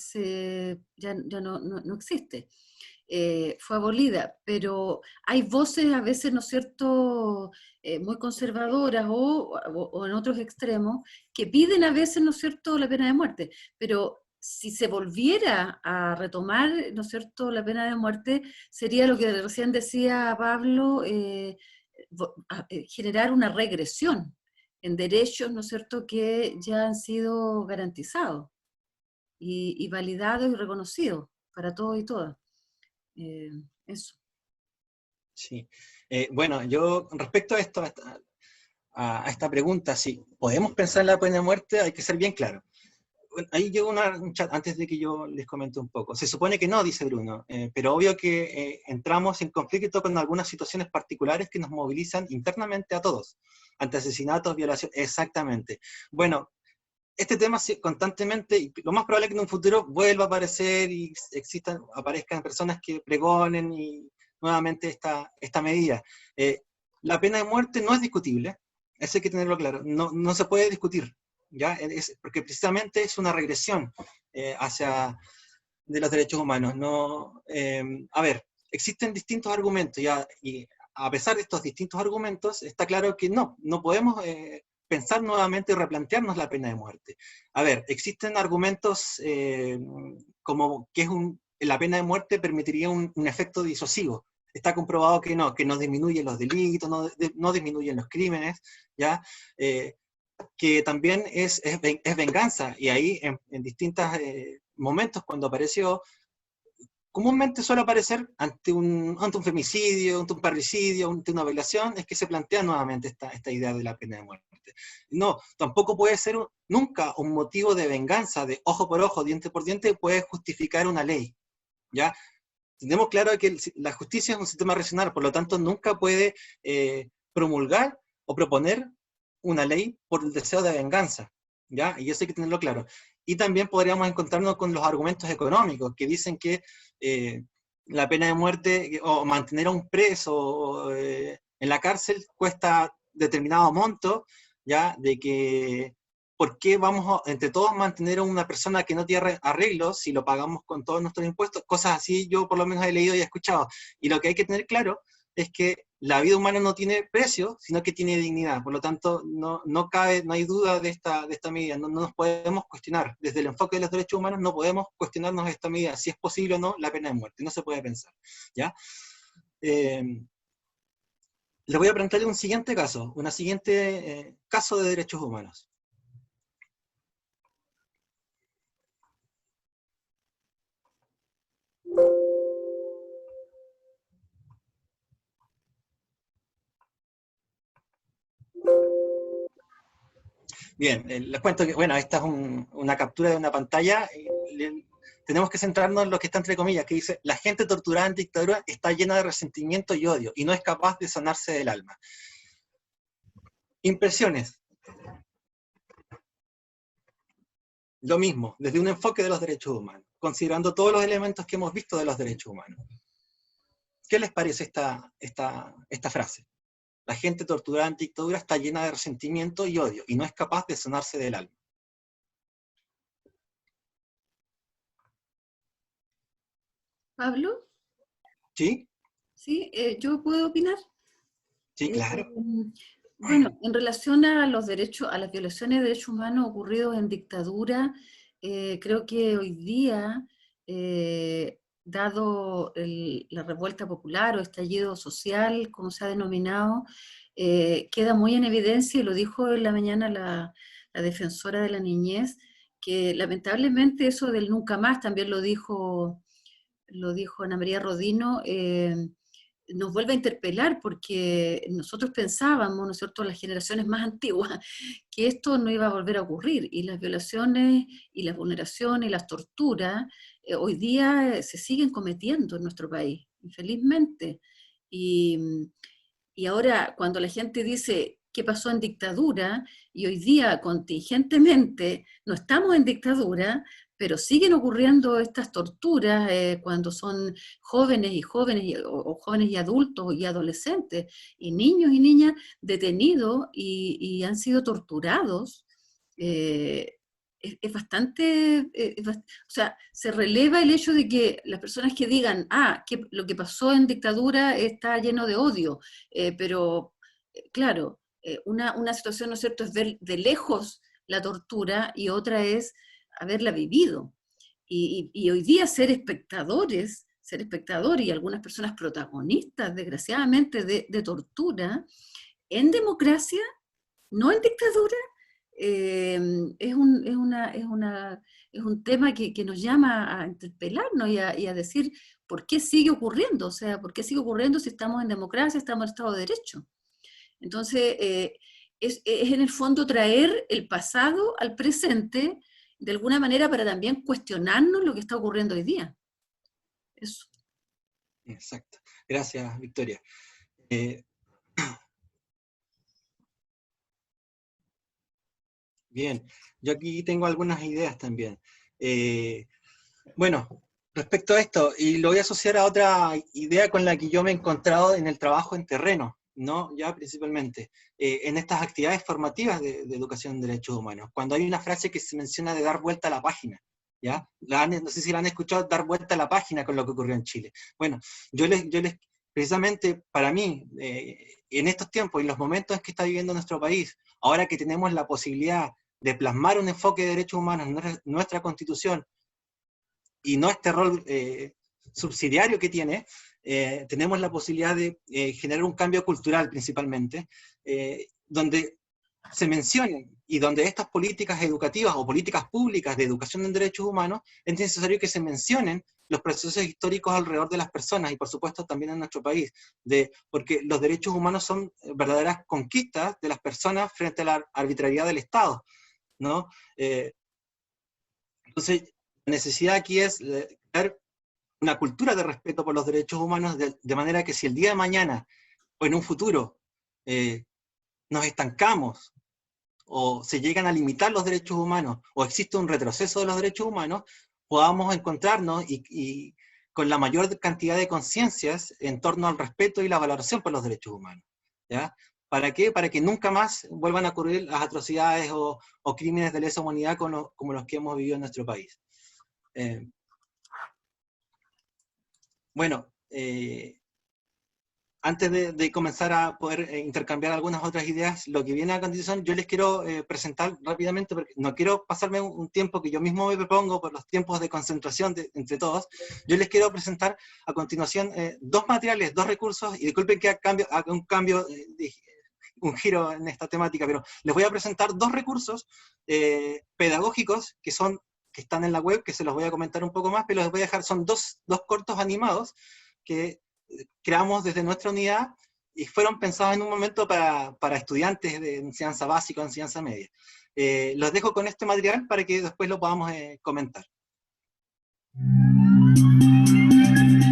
ya no existe. Fue abolida, pero hay voces a veces, ¿no es cierto?, muy conservadoras o en otros extremos, que piden a veces, ¿no es cierto?, la pena de muerte, pero si se volviera a retomar, ¿no es cierto?, la pena de muerte, sería lo que recién decía Pablo, generar una regresión en derechos, ¿no es cierto?, que ya han sido garantizados y validados y reconocidos para todos y todas. Eso. Sí. Bueno, yo respecto a esto, a esta pregunta, si podemos pensar en la pena de muerte, hay que ser bien claro. Bueno, ahí llegó un chat antes de que yo les comente un poco. Se supone que no, dice Bruno, pero obvio que entramos en conflicto con algunas situaciones particulares que nos movilizan internamente a todos, ante asesinatos, violaciones, exactamente. Bueno, este tema constantemente, y lo más probable es que en un futuro vuelva a aparecer y aparezcan personas que pregonen y nuevamente esta medida. La pena de muerte no es discutible, eso hay que tenerlo claro, no se puede discutir, ¿ya? Porque precisamente es una regresión de los derechos humanos. A ver, existen distintos argumentos, ¿ya? Y a pesar de estos distintos argumentos, está claro que no podemos pensar nuevamente y replantearnos la pena de muerte. A ver, existen argumentos como que la pena de muerte permitiría un efecto disuasivo. Está comprobado que no disminuyen los delitos, no disminuyen los crímenes, ¿ya? Que también es venganza, y ahí en distintos momentos cuando apareció, comúnmente suele aparecer ante un femicidio, ante un parricidio, ante una violación, es que se plantea nuevamente esta idea de la pena de muerte. No, tampoco puede ser nunca un motivo de venganza, de ojo por ojo, diente por diente, puede justificar una ley, ¿ya? Tenemos claro que la justicia es un sistema racional, por lo tanto nunca puede promulgar o proponer una ley por el deseo de venganza, ¿ya? Y eso hay que tenerlo claro. Y también podríamos encontrarnos con los argumentos económicos, que dicen que la pena de muerte o mantener a un preso en la cárcel cuesta determinado monto, ¿ya? De que, ¿por qué vamos entre todos mantener a una persona que no tiene arreglos si lo pagamos con todos nuestros impuestos? Cosas así yo por lo menos he leído y he escuchado. Y lo que hay que tener claro es que la vida humana no tiene precio, sino que tiene dignidad. Por lo tanto, no hay duda de esta medida. No nos podemos cuestionar. Desde el enfoque de los derechos humanos no podemos cuestionarnos esta medida, si es posible o no la pena de muerte. No se puede pensar, ¿ya? Les voy a plantear un siguiente caso, caso de derechos humanos. Bien, les cuento que, bueno, esta es una captura de una pantalla. Tenemos que centrarnos en lo que está entre comillas, que dice: la gente torturada en dictadura está llena de resentimiento y odio, y no es capaz de sanarse del alma. Impresiones. Lo mismo, desde un enfoque de los derechos humanos, considerando todos los elementos que hemos visto de los derechos humanos. ¿Qué les parece esta frase? La gente torturada en dictadura está llena de resentimiento y odio, y no es capaz de sanarse del alma. ¿Pablo? ¿Sí? Sí, ¿yo puedo opinar? Sí, claro. Bueno, en relación a los derechos, a las violaciones de derechos humanos ocurridos en dictadura, creo que hoy día, dado la revuelta popular o estallido social, como se ha denominado, queda muy en evidencia, y lo dijo en la mañana la defensora de la niñez, que lamentablemente eso del nunca más, también lo dijo Ana María Rodino, nos vuelve a interpelar, porque nosotros pensábamos, ¿no es cierto?, las generaciones más antiguas, que esto no iba a volver a ocurrir, y las violaciones y las vulneraciones y las torturas hoy día se siguen cometiendo en nuestro país, infelizmente. Y ahora cuando la gente dice qué pasó en dictadura, y hoy día contingentemente no estamos en dictadura, pero siguen ocurriendo estas torturas cuando son jóvenes o jóvenes y adultos y adolescentes, y niños y niñas detenidos y han sido torturados. Es bastante, o sea, se releva el hecho de que las personas que digan, que lo que pasó en dictadura está lleno de odio, pero claro, una situación, ¿no es cierto?, es ver de lejos la tortura y otra es haberla vivido. Y hoy día ser espectadores y algunas personas protagonistas, desgraciadamente, de tortura, en democracia, no en dictadura, es un tema que nos llama a interpelarnos y a decir por qué sigue ocurriendo, o sea, por qué sigue ocurriendo si estamos en democracia, estamos en Estado de Derecho. Entonces, es en el fondo traer el pasado al presente, de alguna manera para también cuestionarnos lo que está ocurriendo hoy día. Eso. Exacto. Gracias, Victoria. Bien, yo aquí tengo algunas ideas también. Bueno, respecto a esto, y lo voy a asociar a otra idea con la que yo me he encontrado en el trabajo en terreno, ¿no? Ya principalmente, en estas actividades formativas de educación en derechos humanos, cuando hay una frase que se menciona de dar vuelta a la página, ¿ya? No sé si la han escuchado, dar vuelta a la página con lo que ocurrió en Chile. Bueno, yo les precisamente para mí, en estos tiempos, en los momentos que está viviendo nuestro país, ahora que tenemos la posibilidad de plasmar un enfoque de derechos humanos en nuestra Constitución, y no este rol subsidiario que tiene, tenemos la posibilidad de generar un cambio cultural principalmente, donde se mencionen, y donde estas políticas educativas o políticas públicas de educación en derechos humanos, es necesario que se mencionen los procesos históricos alrededor de las personas, y por supuesto también en nuestro país, porque los derechos humanos son verdaderas conquistas de las personas frente a la arbitrariedad del Estado, ¿no? Entonces, la necesidad aquí es crear una cultura de respeto por los derechos humanos, de manera que si el día de mañana, o en un futuro, nos estancamos, o se llegan a limitar los derechos humanos, o existe un retroceso de los derechos humanos, podamos encontrarnos y con la mayor cantidad de conciencias en torno al respeto y la valoración por los derechos humanos, ¿ya? ¿Para qué? Para que nunca más vuelvan a ocurrir las atrocidades o crímenes de lesa humanidad como los que hemos vivido en nuestro país. Bueno, antes de comenzar a poder intercambiar algunas otras ideas, lo que viene a continuación, yo les quiero presentar rápidamente, porque no quiero pasarme un tiempo que yo mismo me propongo por los tiempos de concentración entre todos. Yo les quiero presentar a continuación dos materiales, dos recursos, y disculpen que haga un giro en esta temática, pero les voy a presentar dos recursos pedagógicos que están en la web, que se los voy a comentar un poco más, pero les voy a dejar, son dos cortos animados que creamos desde nuestra unidad y fueron pensados en un momento para estudiantes de enseñanza básica o enseñanza media. Los dejo con este material para que después lo podamos comentar.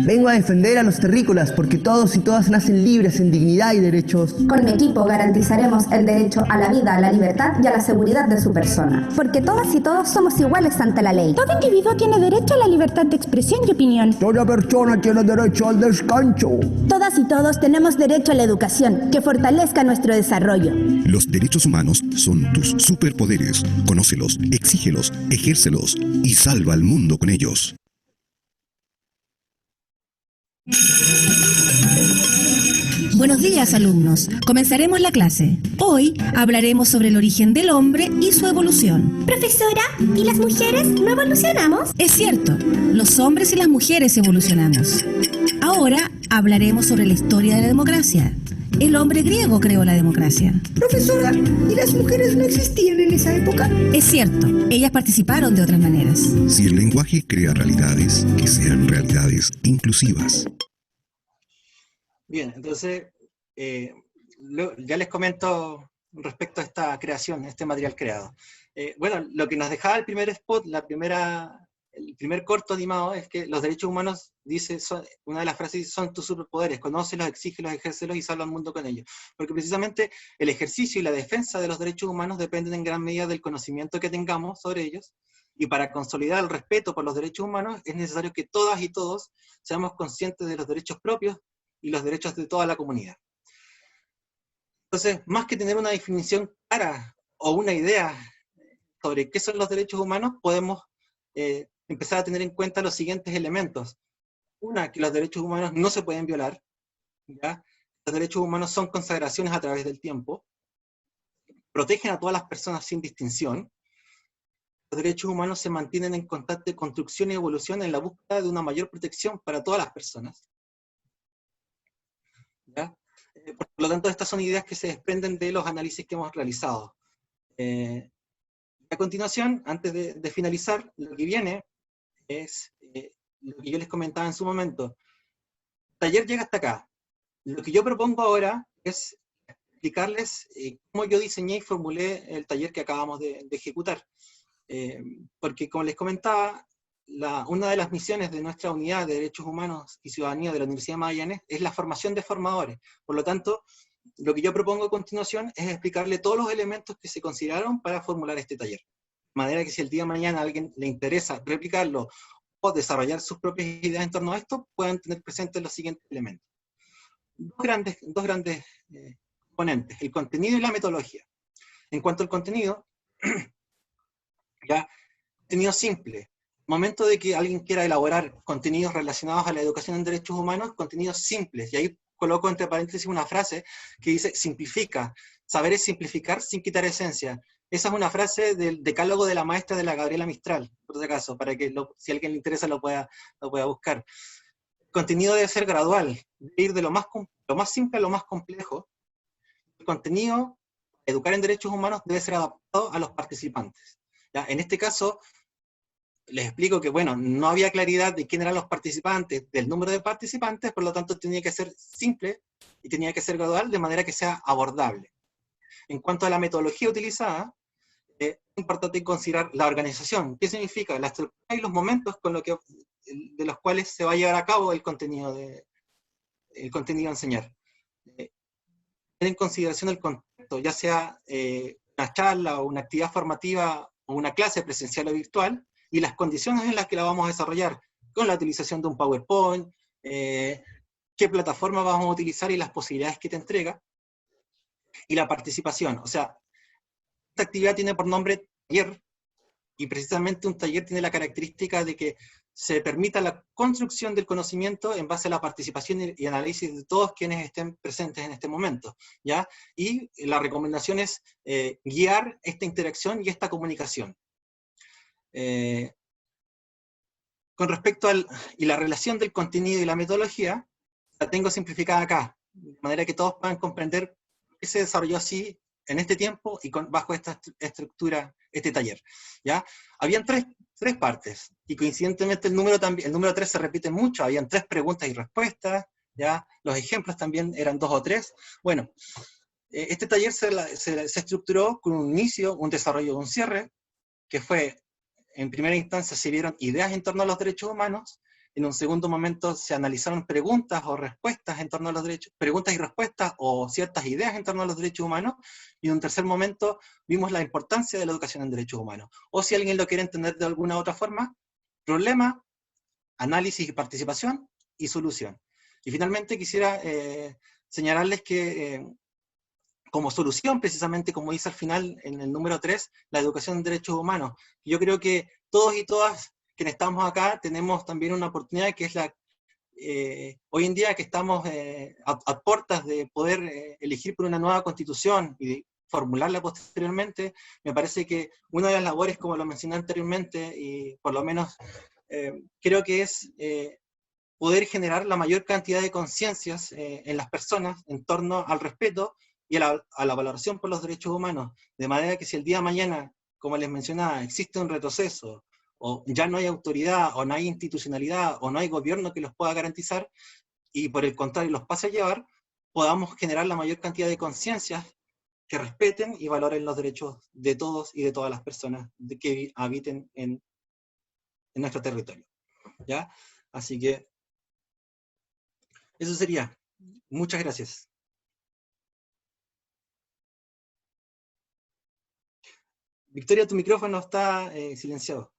Vengo a defender a los terrícolas porque todos y todas nacen libres en dignidad y derechos. Con mi equipo garantizaremos el derecho a la vida, a la libertad y a la seguridad de su persona. Porque todas y todos somos iguales ante la ley. Todo individuo tiene derecho a la libertad de expresión y opinión. Toda persona tiene derecho al descanso. Todas y todos tenemos derecho a la educación, que fortalezca nuestro desarrollo. Los derechos humanos son tus superpoderes. Conócelos, exígelos, ejércelos y salva al mundo con ellos. Buenos días, alumnos. Comenzaremos la clase. Hoy hablaremos sobre el origen del hombre y su evolución. Profesora, ¿y las mujeres no evolucionamos? Es cierto, los hombres y las mujeres evolucionamos. Ahora hablaremos sobre la historia de la democracia. El hombre griego creó la democracia. Profesora, ¿y las mujeres no existían en esa época? Es cierto, ellas participaron de otras maneras. Si el lenguaje crea realidades, que sean realidades inclusivas. Bien, entonces, ya les comento respecto a esta creación, este material creado. Bueno, lo que nos dejaba el primer spot, el primer corto animado, es que los derechos humanos, una de las frases son tus superpoderes, conócelos, exígelos, ejércelos y salva al mundo con ellos. Porque precisamente el ejercicio y la defensa de los derechos humanos dependen en gran medida del conocimiento que tengamos sobre ellos, Y para consolidar el respeto por los derechos humanos es necesario que todas y todos seamos conscientes de los derechos propios y los derechos de toda la comunidad. Entonces, más que tener una definición clara o una idea sobre qué son los derechos humanos, podemos empezar a tener en cuenta los siguientes elementos. Una, que los derechos humanos no se pueden violar, ¿ya? Los derechos humanos son consagraciones a través del tiempo, protegen a todas las personas sin distinción. Los derechos humanos se mantienen en constante construcción y evolución en la búsqueda de una mayor protección para todas las personas, ¿ya? Por lo tanto, estas son ideas que se desprenden de los análisis que hemos realizado. A continuación, antes de finalizar, lo que viene es lo que yo les comentaba en su momento. El taller llega hasta acá. Lo que yo propongo ahora es explicarles cómo yo diseñé y formulé el taller que acabamos de ejecutar. Porque, como les comentaba, una de las misiones de nuestra unidad de Derechos Humanos y Ciudadanía de la Universidad de Magallanes es la formación de formadores. Por lo tanto, lo que yo propongo a continuación es explicarle todos los elementos que se consideraron para formular este taller. De manera que si el día de mañana a alguien le interesa replicarlo o desarrollar sus propias ideas en torno a esto, puedan tener presentes los siguientes elementos. Dos grandes componentes, el contenido y la metodología. En cuanto al contenido, ya, contenido simple. En el momento de que alguien quiera elaborar contenidos relacionados a la educación en derechos humanos, contenidos simples, y ahí coloco entre paréntesis una frase que dice, simplifica. Saber es simplificar sin quitar esencia. Esa es una frase del decálogo de la maestra de la Gabriela Mistral, por si acaso, para que si a alguien le interesa lo pueda buscar. El contenido debe ser gradual, debe ir de lo más simple a lo más complejo. El contenido, educar en derechos humanos, debe ser adaptado a los participantes. ¿Ya? En este caso, les explico que, bueno, no había claridad de quién eran los participantes, del número de participantes, por lo tanto tenía que ser simple y tenía que ser gradual, de manera que sea abordable. En cuanto a la metodología utilizada, es importante considerar la organización. ¿Qué significa? La estructura y los momentos de los cuales se va a llevar a cabo el contenido a enseñar. Tener en consideración el contexto, ya sea una charla o una actividad formativa o una clase presencial o virtual, y las condiciones en las que la vamos a desarrollar, con la utilización de un PowerPoint, qué plataforma vamos a utilizar y las posibilidades que te entrega, y la participación. O sea, esta actividad tiene por nombre taller, y precisamente un taller tiene la característica de que se permita la construcción del conocimiento en base a la participación y análisis de todos quienes estén presentes en este momento, ¿ya? Y la recomendación es guiar esta interacción y esta comunicación. Con respecto y la relación del contenido y la metodología, la tengo simplificada acá, de manera que todos puedan comprender qué se desarrolló así en este tiempo y bajo esta estructura, este taller. ¿Ya? Habían tres partes, y coincidentemente el número 3 se repite mucho, habían 3 preguntas y respuestas, ¿ya? Los ejemplos también eran 2 o 3. Bueno, este taller se estructuró con un inicio, un desarrollo, un cierre, que fue, en primera instancia se vieron ideas en torno a los derechos humanos, en un segundo momento se analizaron preguntas o respuestas en torno a los derechos, preguntas y respuestas o ciertas ideas en torno a los derechos humanos, y en un tercer momento vimos la importancia de la educación en derechos humanos. O si alguien lo quiere entender de alguna otra forma, problema, análisis y participación, y solución. Y finalmente quisiera señalarles que como solución, precisamente como dice al final en el número 3, la educación en derechos humanos. Yo creo que todos y todas quienes estamos acá tenemos también una oportunidad que es hoy en día que estamos a puertas de poder elegir por una nueva constitución y de formularla posteriormente. Me parece que una de las labores, como lo mencioné anteriormente, y por lo menos creo que es poder generar la mayor cantidad de conciencias en las personas en torno al respeto y a la valoración por los derechos humanos, de manera que si el día de mañana, como les mencionaba, existe un retroceso, o ya no hay autoridad, o no hay institucionalidad, o no hay gobierno que los pueda garantizar, y por el contrario los pase a llevar, podamos generar la mayor cantidad de conciencias que respeten y valoren los derechos de todos y de todas las personas que habiten en nuestro territorio. ¿Ya? Así que, eso sería. Muchas gracias. Victoria, tu micrófono está silenciado.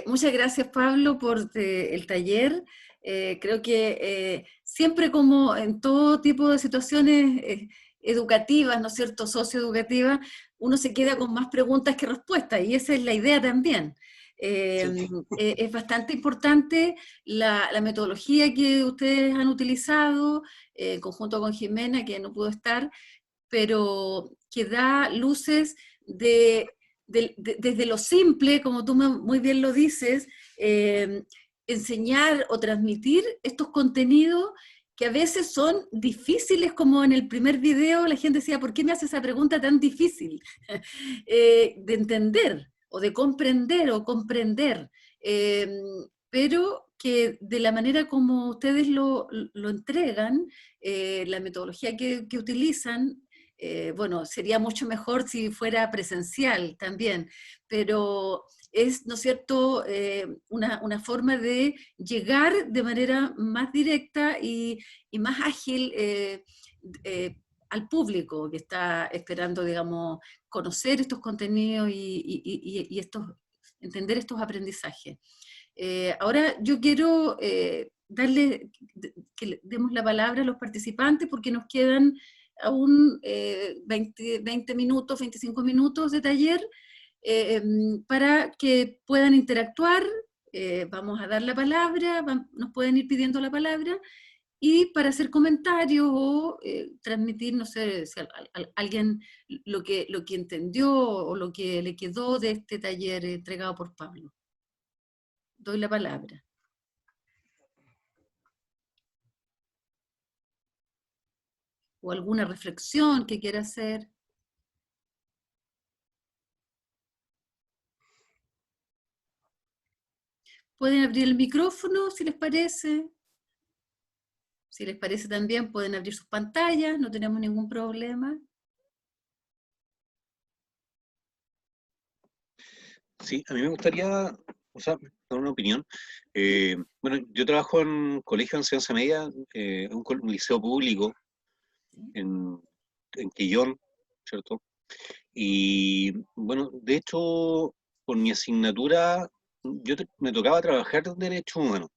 Muchas gracias, Pablo, por el taller. Creo que siempre, como en todo tipo de situaciones educativas, ¿no es cierto?, socioeducativas, uno se queda con más preguntas que respuestas, y esa es la idea también. Es bastante importante la metodología que ustedes han utilizado, en conjunto con Jimena, que no pudo estar, pero que da luces desde lo simple, como tú muy bien lo dices, enseñar o transmitir estos contenidos que a veces son difíciles, como en el primer video la gente decía, ¿por qué me hace esa pregunta tan difícil? De entender, o de comprender, pero que de la manera como ustedes lo entregan, la metodología que utilizan, bueno, sería mucho mejor si fuera presencial también, pero es, ¿no es cierto?, una forma de llegar de manera más directa y más ágil al público que está esperando, digamos, conocer estos contenidos y entender estos aprendizajes. Ahora yo quiero que le demos la palabra a los participantes, porque nos quedan aún 20 minutos, 25 minutos de taller, para que puedan interactuar. Vamos a dar la palabra, nos pueden ir pidiendo la palabra, y para hacer comentarios o transmitir, no sé, si alguien lo que entendió o lo que le quedó de este taller entregado por Pablo. Doy la palabra. O alguna reflexión que quiera hacer. Pueden abrir el micrófono si les parece. Si les parece también pueden abrir sus pantallas, no tenemos ningún problema. Sí, a mí me gustaría, o sea, dar una opinión. Bueno, yo trabajo en un colegio de enseñanza media, un liceo público en Quillón, ¿cierto? Y bueno, de hecho, por mi asignatura, me tocaba trabajar en derechos humanos.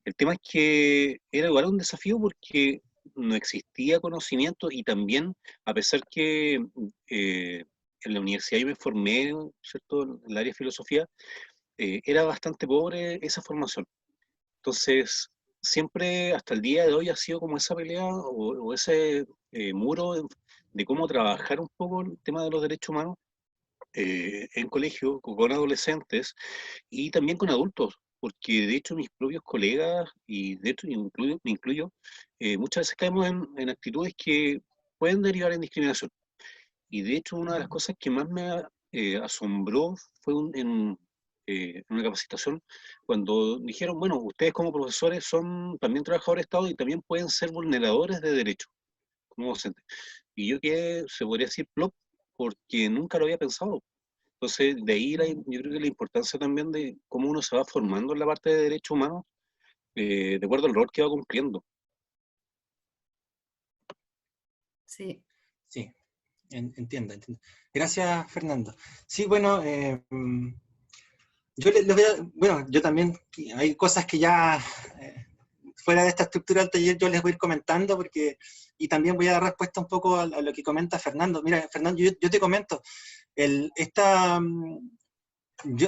El tema es que era igual un desafío porque no existía conocimiento, y también, a pesar que en la universidad yo me formé, ¿cierto?, en el área de filosofía, era bastante pobre esa formación. Entonces, siempre hasta el día de hoy ha sido como esa pelea o ese muro de cómo trabajar un poco el tema de los derechos humanos en colegio, con adolescentes y también con adultos, porque de hecho mis propios colegas, y de hecho me incluyo, muchas veces caemos en actitudes que pueden derivar en discriminación. Y de hecho una de las cosas que más me asombró fue en una capacitación, cuando dijeron, bueno, ustedes como profesores son también trabajadores de Estado y también pueden ser vulneradores de derechos como docentes. Y yo quedé, se podría decir, plop, porque nunca lo había pensado. Entonces, de ahí yo creo que la importancia también de cómo uno se va formando en la parte de derechos humanos, de acuerdo al rol que va cumpliendo. Sí. Sí, entiendo. Gracias, Fernando. Sí, bueno, yo les voy a, bueno, yo también, hay cosas que ya, fuera de esta estructura del taller, yo les voy a ir comentando, porque, y también voy a dar respuesta un poco a lo que comenta Fernando. Mira, Fernando, yo te comento,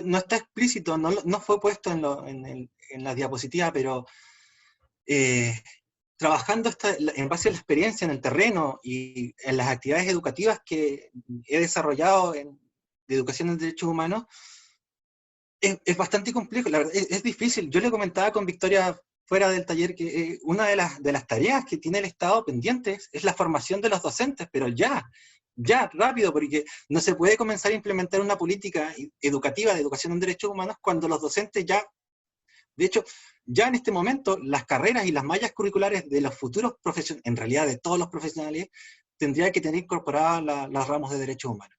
no está explícito, no fue puesto en la diapositiva, pero trabajando en base a la experiencia en el terreno y en las actividades educativas que he desarrollado de educación en derechos humanos, es bastante complejo, la verdad, es difícil. Yo le comentaba con Victoria fuera del taller que una de las tareas que tiene el Estado pendientes es la formación de los docentes, pero ya, rápido, porque no se puede comenzar a implementar una política educativa de educación en derechos humanos cuando los docentes ya, de hecho, ya en este momento, las carreras y las mallas curriculares de los futuros profesionales, en realidad de todos los profesionales, tendría que tener incorporadas las ramos de derechos humanos.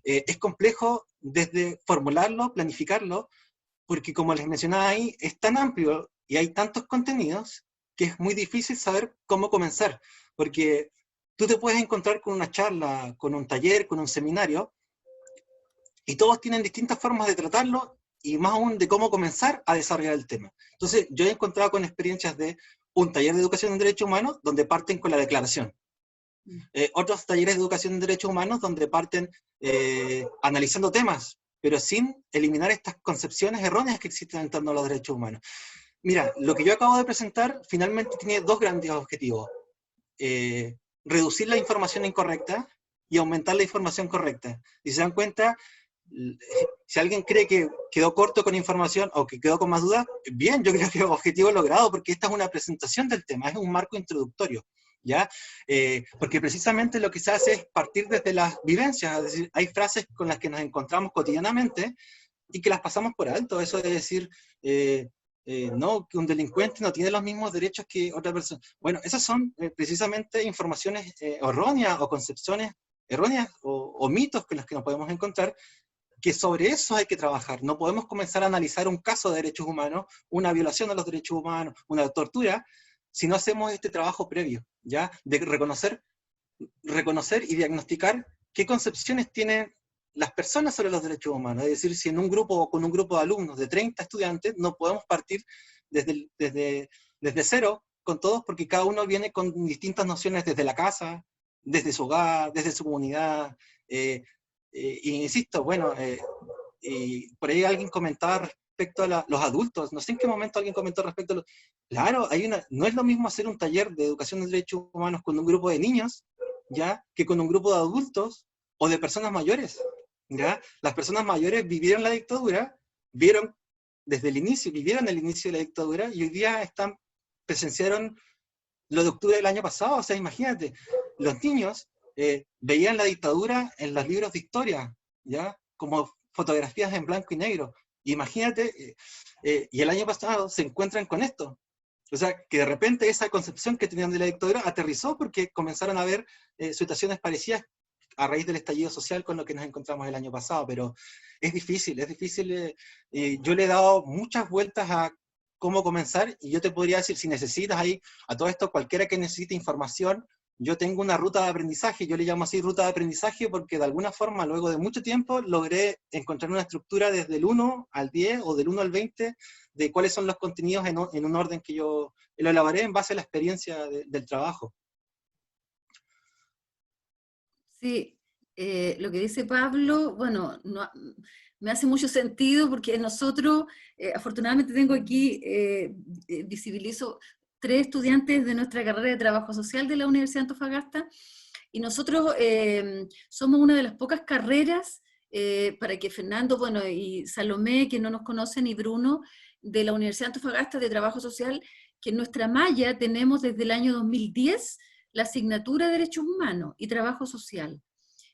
Es complejo desde formularlo, planificarlo, porque como les mencionaba ahí, es tan amplio y hay tantos contenidos que es muy difícil saber cómo comenzar, porque tú te puedes encontrar con una charla, con un taller, con un seminario, y todos tienen distintas formas de tratarlo, y más aún de cómo comenzar a desarrollar el tema. Entonces, yo he encontrado con experiencias de un taller de educación en derechos humanos donde parten con la declaración. Otros talleres de educación en derechos humanos donde parten analizando temas, pero sin eliminar estas concepciones erróneas que existen en torno a los derechos humanos. Mira, lo que yo acabo de presentar finalmente tiene dos grandes objetivos. Reducir la información incorrecta y aumentar la información correcta. Si se dan cuenta, si alguien cree que quedó corto con información o que quedó con más dudas, bien, yo creo que objetivo logrado, porque esta es una presentación del tema, es un marco introductorio, ¿ya? Porque precisamente lo que se hace es partir desde las vivencias, es decir, hay frases con las que nos encontramos cotidianamente y que las pasamos por alto, eso de decir, no, que un delincuente no tiene los mismos derechos que otra persona. Bueno, esas son precisamente informaciones erróneas o concepciones erróneas o mitos con los que nos podemos encontrar, que sobre eso hay que trabajar. No podemos comenzar a analizar un caso de derechos humanos, una violación de los derechos humanos, una tortura, si no hacemos este trabajo previo, ¿ya? De reconocer y diagnosticar qué concepciones tienen las personas sobre los derechos humanos. Es decir, si en un grupo o con un grupo de alumnos de 30 estudiantes, no podemos partir desde cero con todos, porque cada uno viene con distintas nociones desde la casa, desde su hogar, desde su comunidad. Insisto, bueno, por ahí alguien comentaba respecto a los adultos, no sé en qué momento alguien comentó respecto a los... Claro, no es lo mismo hacer un taller de educación de derechos humanos con un grupo de niños, ¿ya? Que con un grupo de adultos o de personas mayores, ¿ya? Las personas mayores vivieron la dictadura, vivieron el inicio de la dictadura, y hoy día presenciaron lo de octubre del año pasado. O sea, imagínate, los niños veían la dictadura en los libros de historia, ¿ya? Como fotografías en blanco y negro. Imagínate, y el año pasado se encuentran con esto. O sea, que de repente esa concepción que tenían de la dictadura aterrizó porque comenzaron a ver situaciones parecidas a raíz del estallido social con lo que nos encontramos el año pasado, pero es difícil. Yo le he dado muchas vueltas a cómo comenzar, y yo te podría decir, si necesitas ahí, a todo esto, cualquiera que necesite información, yo tengo una ruta de aprendizaje, yo le llamo así ruta de aprendizaje, porque de alguna forma, luego de mucho tiempo, logré encontrar una estructura desde el 1 al 10, o del 1 al 20, de cuáles son los contenidos en un orden que yo lo elaboré en base a la experiencia del trabajo. Sí, lo que dice Pablo, bueno, me hace mucho sentido, porque nosotros, afortunadamente tengo aquí, visibilizo 3 estudiantes de nuestra carrera de trabajo social de la Universidad de Antofagasta, y nosotros somos una de las pocas carreras, para que Fernando, bueno, y Salomé, que no nos conocen, y Bruno, de la Universidad de Antofagasta de Trabajo Social, que en nuestra malla tenemos desde el año 2010 la asignatura de Derechos Humanos y Trabajo Social,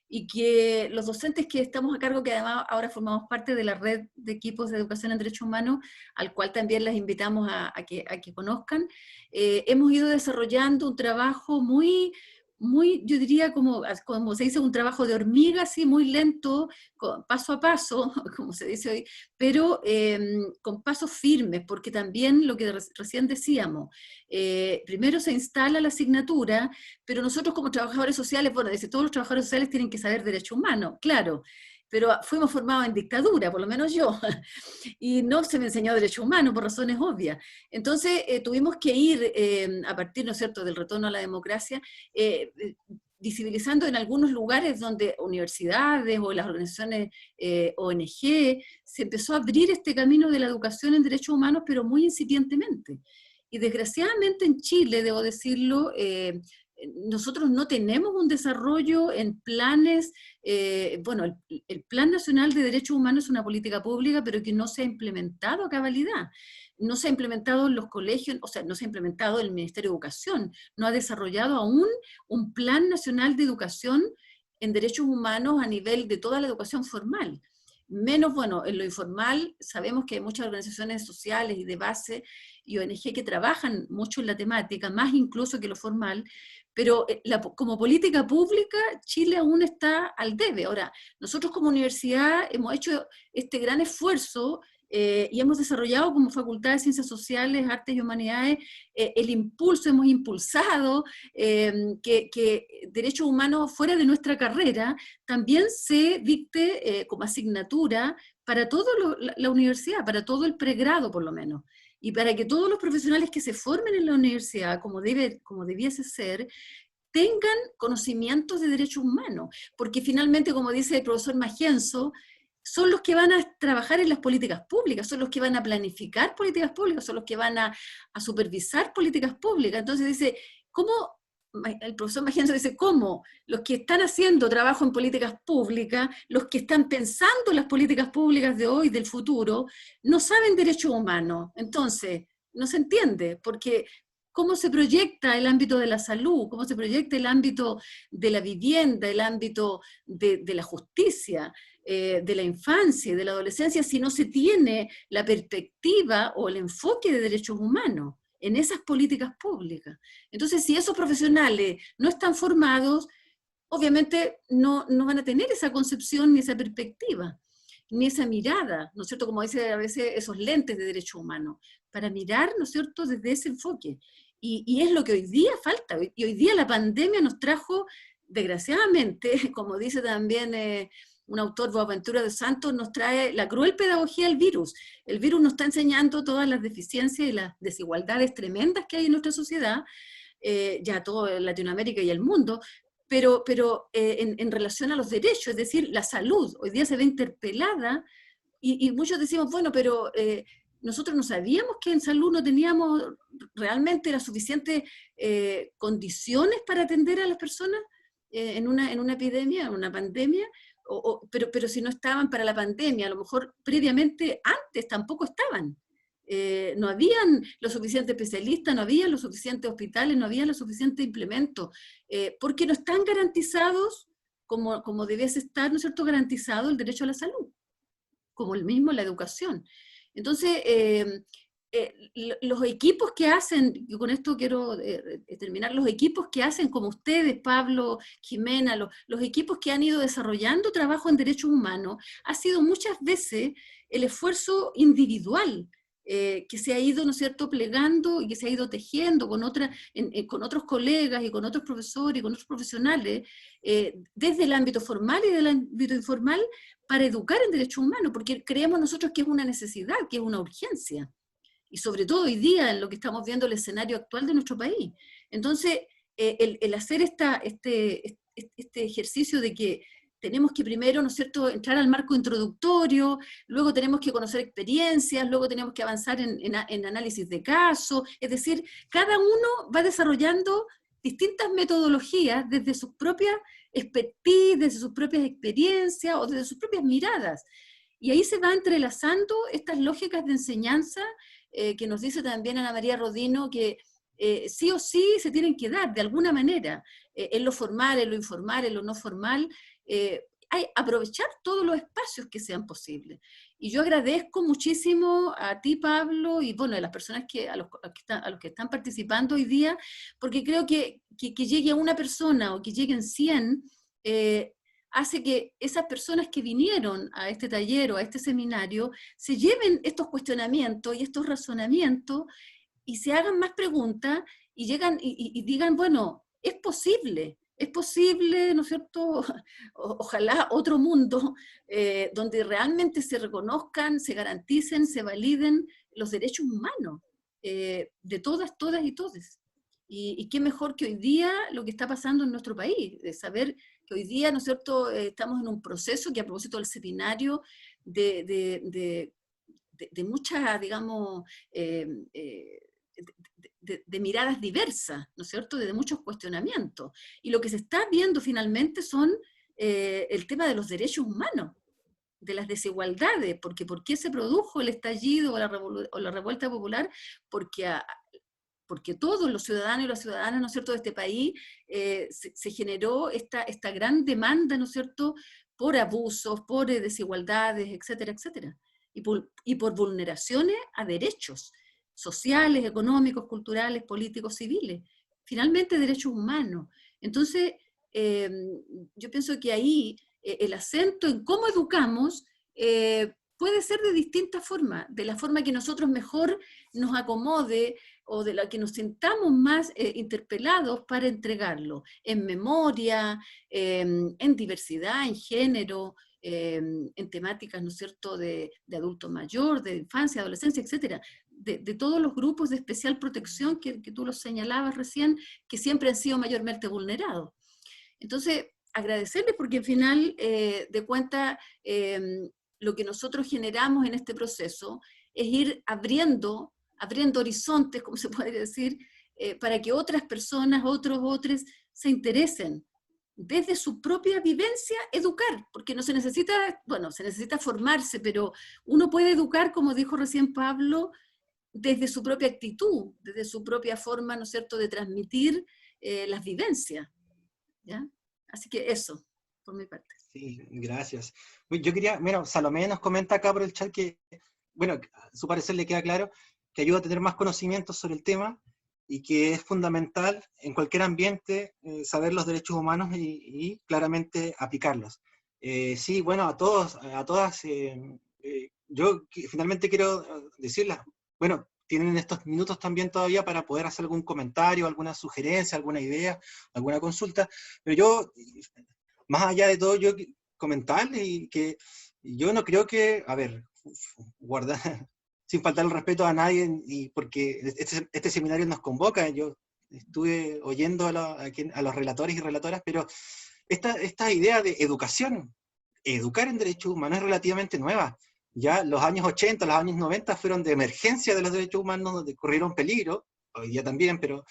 y que los docentes que estamos a cargo, que además ahora formamos parte de la red de equipos de educación en derechos humanos, al cual también las invitamos a que conozcan, hemos ido desarrollando un trabajo muy, yo diría como se dice, un trabajo de hormiga, así muy lento, paso a paso, como se dice hoy, pero con pasos firmes, porque también lo que recién decíamos, primero se instala la asignatura, pero nosotros como trabajadores sociales, bueno, dice, todos los trabajadores sociales tienen que saber derechos humanos, claro, pero fuimos formados en dictadura, por lo menos yo, y no se me enseñó derechos humanos por razones obvias. Entonces tuvimos que ir, a partir, ¿no es cierto?, del retorno a la democracia, visibilizando en algunos lugares donde universidades o las organizaciones ONG, se empezó a abrir este camino de la educación en derechos humanos, pero muy incipientemente. Y desgraciadamente en Chile, debo decirlo, nosotros no tenemos un desarrollo en planes, bueno, el Plan Nacional de Derechos Humanos es una política pública, pero que no se ha implementado a cabalidad. No se ha implementado en los colegios, o sea, no se ha implementado en el Ministerio de Educación, no ha desarrollado aún un Plan Nacional de Educación en Derechos Humanos a nivel de toda la educación formal. Menos, bueno, en lo informal sabemos que hay muchas organizaciones sociales y de base y ONG que trabajan mucho en la temática, más incluso que lo formal, pero como política pública Chile aún está al debe. Ahora, nosotros como universidad hemos hecho este gran esfuerzo y hemos desarrollado como Facultad de Ciencias Sociales, Artes y Humanidades el impulso, hemos impulsado que derechos humanos fuera de nuestra carrera también se dicte como asignatura para toda la universidad, para todo el pregrado por lo menos, y para que todos los profesionales que se formen en la universidad, como debiese ser, tengan conocimientos de derechos humanos, porque finalmente, como dice el profesor Magenzo, son los que van a trabajar en las políticas públicas, son los que van a planificar políticas públicas, son los que van a supervisar políticas públicas. Entonces dice, ¿cómo? El profesor Magenzo dice, ¿cómo los que están haciendo trabajo en políticas públicas, los que están pensando en las políticas públicas de hoy, del futuro, no saben derechos humanos? Entonces, no se entiende, porque cómo se proyecta el ámbito de la salud, cómo se proyecta el ámbito de la vivienda, el ámbito de la justicia, de la infancia y de la adolescencia, si no se tiene la perspectiva o el enfoque de derechos humanos en esas políticas públicas. Entonces, si esos profesionales no están formados, obviamente no van a tener esa concepción ni esa perspectiva, ni esa mirada, ¿no es cierto? Como dice a veces, esos lentes de derechos humanos, para mirar, ¿no es cierto?, desde ese enfoque. Y es lo que hoy día falta. Y hoy día la pandemia nos trajo, desgraciadamente, como dice también un autor, Boaventura de Santos, nos trae la cruel pedagogía del virus. El virus nos está enseñando todas las deficiencias y las desigualdades tremendas que hay en nuestra sociedad, ya todo Latinoamérica y el mundo, pero en relación a los derechos, es decir, la salud, hoy día se ve interpelada, y muchos decimos, bueno, pero nosotros no sabíamos que en salud no teníamos realmente las suficientes condiciones para atender a las personas en una epidemia, en una pandemia, pero si no estaban para la pandemia, a lo mejor previamente, antes tampoco estaban. No habían los suficientes especialistas, no había los suficientes hospitales, no había los suficientes implementos, porque no están garantizados, como debiese estar, ¿no es cierto?, garantizado el derecho a la salud, como el mismo la educación. Entonces, los equipos que hacen, y con esto quiero terminar, los equipos que hacen como ustedes, Pablo, Jimena, los equipos que han ido desarrollando trabajo en derechos humanos, ha sido muchas veces el esfuerzo individual que se ha ido, ¿no es cierto?, plegando y que se ha ido tejiendo con otros colegas y con otros profesores y con otros profesionales desde el ámbito formal y del ámbito informal para educar en derechos humanos, porque creemos nosotros que es una necesidad, que es una urgencia. Y sobre todo hoy día, en lo que estamos viendo el escenario actual de nuestro país. Entonces, el hacer este ejercicio de que tenemos que primero, ¿no es cierto?, entrar al marco introductorio, luego tenemos que conocer experiencias, luego tenemos que avanzar en análisis de casos, es decir, cada uno va desarrollando distintas metodologías desde sus propias expertise, desde sus propias experiencias o desde sus propias miradas. Y ahí se va entrelazando estas lógicas de enseñanza que nos dice también Ana María Rodino que sí o sí se tienen que dar de alguna manera, en lo formal, en lo informal, en lo no formal, hay aprovechar todos los espacios que sean posibles. Y yo agradezco muchísimo a ti, Pablo, y bueno, a las personas a los que están participando hoy día, porque creo que llegue a una persona o que lleguen 100, hace que esas personas que vinieron a este taller o a este seminario se lleven estos cuestionamientos y estos razonamientos y se hagan más preguntas y llegan y digan, bueno, es posible, ¿no es cierto? Ojalá otro mundo donde realmente se reconozcan, se garanticen, se validen los derechos humanos de todas y todes. Y qué mejor que hoy día lo que está pasando en nuestro país, de saber que hoy día, ¿no es cierto?, estamos en un proceso que a propósito del seminario de muchas, digamos, de miradas diversas, ¿no es cierto?, de muchos cuestionamientos. Y lo que se está viendo finalmente son el tema de los derechos humanos, de las desigualdades, porque ¿por qué se produjo el estallido o la revuelta popular? Porque todos los ciudadanos y las ciudadanas, ¿no es cierto?, de este país se generó esta gran demanda, ¿no es cierto?, por abusos, por desigualdades, etcétera, etcétera, y por vulneraciones a derechos sociales, económicos, culturales, políticos, civiles, finalmente derechos humanos. Entonces, yo pienso que ahí el acento en cómo educamos puede ser de distintas formas, de la forma que nosotros mejor nos acomode o de la que nos sintamos más interpelados para entregarlo, en memoria, en diversidad, en género, en temáticas, ¿no es cierto?, de adulto mayor, de infancia, adolescencia, etcétera, de todos los grupos de especial protección que tú los señalabas recién, que siempre han sido mayormente vulnerados. Entonces, agradecerles porque al final de cuentas lo que nosotros generamos en este proceso es ir abriendo horizontes, como se puede decir, para que otras personas, otros se interesen desde su propia vivencia educar, porque no se necesita, bueno, se necesita formarse, pero uno puede educar, como dijo recién Pablo, desde su propia actitud, desde su propia forma, ¿no es cierto?, de transmitir las vivencias, ¿ya? Así que eso, por mi parte. Sí, gracias. Yo quería, mira, Salomé nos comenta acá por el chat que, bueno, a su parecer le queda claro que ayuda a tener más conocimientos sobre el tema y que es fundamental en cualquier ambiente saber los derechos humanos y claramente aplicarlos. Sí, bueno, a todos, a todas, yo finalmente quiero decirles, bueno, tienen estos minutos también todavía para poder hacer algún comentario, alguna sugerencia, alguna idea, alguna consulta, pero yo, más allá de todo, yo comentarles y que yo no creo que, a ver, guardar, sin faltar el respeto a nadie, y porque este seminario nos convoca, yo estuve oyendo a los relatores y relatoras, pero esta idea de educación, educar en derechos humanos es relativamente nueva. Ya los años 80, los años 90 fueron de emergencia de los derechos humanos, donde corrieron peligro, hoy día también, pero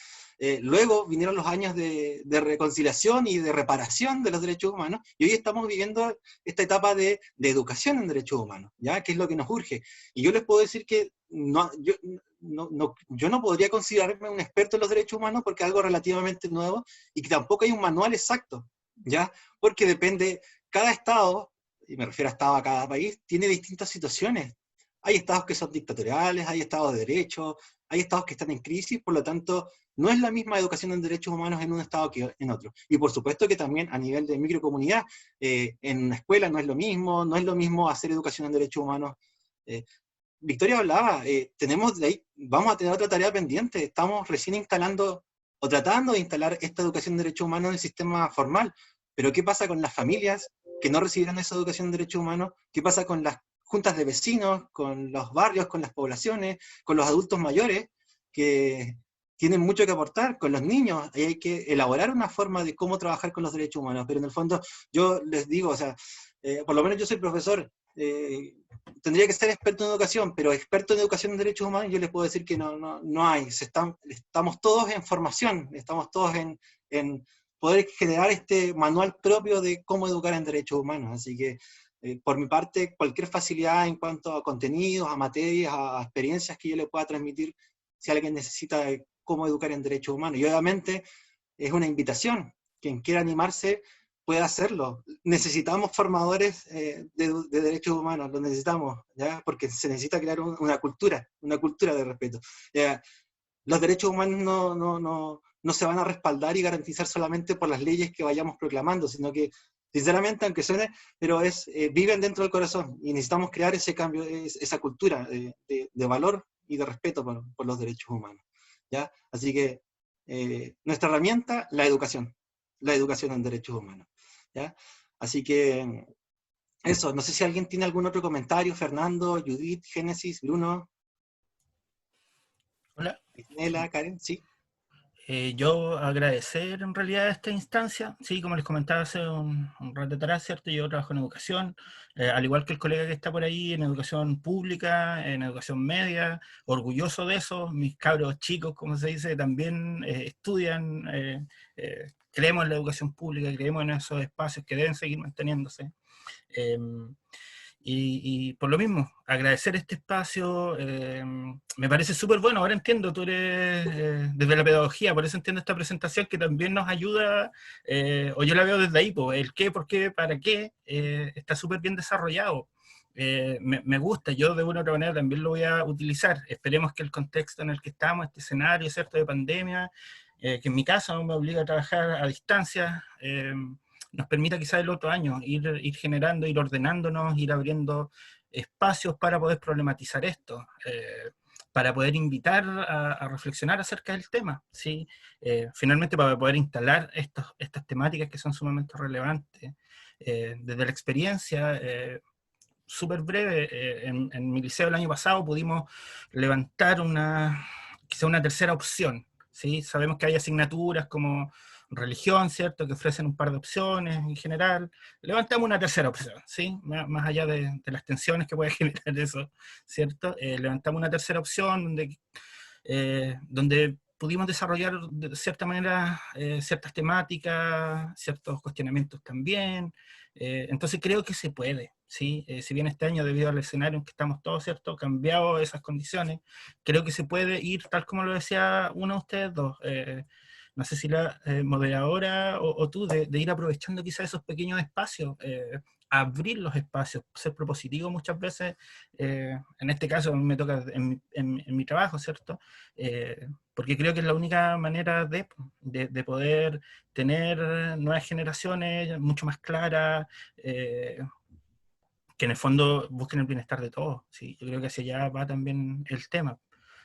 luego vinieron los años de reconciliación y de reparación de los derechos humanos, y hoy estamos viviendo esta etapa de educación en derechos humanos, ¿ya? Que es lo que nos urge. Y yo les puedo decir que yo no podría considerarme un experto en los derechos humanos porque es algo relativamente nuevo, y que tampoco hay un manual exacto, ¿ya? Porque depende, cada estado, y me refiero a estado a cada país, tiene distintas situaciones. Hay estados que son dictatoriales, hay estados de derecho, hay estados que están en crisis, por lo tanto, no es la misma educación en derechos humanos en un estado que en otro. Y por supuesto que también a nivel de microcomunidad, en una escuela no es lo mismo hacer educación en derechos humanos. Victoria hablaba, vamos a tener otra tarea pendiente, estamos recién instalando, o tratando de instalar esta educación en derechos humanos en el sistema formal, pero ¿qué pasa con las familias que no recibirán esa educación en derechos humanos? ¿Qué pasa con las juntas de vecinos, con los barrios, con las poblaciones, con los adultos mayores, que tienen mucho que aportar, con los niños? Ahí hay que elaborar una forma de cómo trabajar con los derechos humanos, pero en el fondo yo les digo, o sea, por lo menos yo soy profesor, tendría que ser experto en educación, pero experto en educación en derechos humanos yo les puedo decir que no hay. Estamos todos en formación, estamos todos en poder generar este manual propio de cómo educar en derechos humanos, así que por mi parte, cualquier facilidad en cuanto a contenidos, a materias, a experiencias que yo le pueda transmitir, si alguien necesita cómo educar en derechos humanos. Y obviamente es una invitación, quien quiera animarse puede hacerlo. Necesitamos formadores de derechos humanos, lo necesitamos, ¿ya? Porque se necesita crear una cultura de respeto. ¿Ya? Los derechos humanos no se van a respaldar y garantizar solamente por las leyes que vayamos proclamando, sino que sinceramente, aunque suene, pero viven dentro del corazón, y necesitamos crear ese cambio, esa cultura de valor y de respeto por los derechos humanos, ¿ya? Así que nuestra herramienta, la educación en derechos humanos, ¿ya? Así que eso, no sé si alguien tiene algún otro comentario, Fernando, Judith, Génesis, Bruno. Hola. Nela, Karen, sí. Yo agradecer en realidad esta instancia, sí, como les comentaba hace un rato atrás, ¿cierto? Yo trabajo en educación, al igual que el colega que está por ahí, en educación pública, en educación media, orgulloso de eso, mis cabros chicos, como se dice, también estudian, creemos en la educación pública, creemos en esos espacios que deben seguir manteniéndose. Y por lo mismo, agradecer este espacio, me parece súper bueno. Ahora entiendo, tú eres desde la pedagogía, por eso entiendo esta presentación que también nos ayuda, o yo la veo desde ahí, pues, el qué, por qué, para qué, está súper bien desarrollado. Me gusta, yo de una u otra manera también lo voy a utilizar. Esperemos que el contexto en el que estamos, este escenario, ¿cierto?, de pandemia, que en mi caso no me obliga a trabajar a distancia, nos permita quizás el otro año ir generando, ir ordenándonos, ir abriendo espacios para poder problematizar esto, para poder invitar a reflexionar acerca del tema, ¿sí? Finalmente para poder instalar estas temáticas que son sumamente relevantes. desde la experiencia, súper breve, en mi liceo el año pasado pudimos levantar quizá una tercera opción, ¿sí? Sabemos que hay asignaturas como religión, ¿cierto?, que ofrecen un par de opciones en general. Levantamos una tercera opción, ¿sí? Más allá de las tensiones que puede generar eso, ¿cierto? Levantamos una tercera opción donde pudimos desarrollar de cierta manera ciertas temáticas, ciertos cuestionamientos también. Entonces creo que se puede, ¿sí? Si bien este año, debido al escenario en que estamos todos, ¿cierto?, cambiado esas condiciones, creo que se puede ir, tal como lo decía uno de ustedes dos, no sé si la moderadora o tú, de ir aprovechando quizás esos pequeños espacios, abrir los espacios, ser propositivo muchas veces, en este caso a mí me toca en mi trabajo, ¿cierto? Porque creo que es la única manera de poder tener nuevas generaciones mucho más claras, que en el fondo busquen el bienestar de todos, ¿sí? Yo creo que hacia allá va también el tema,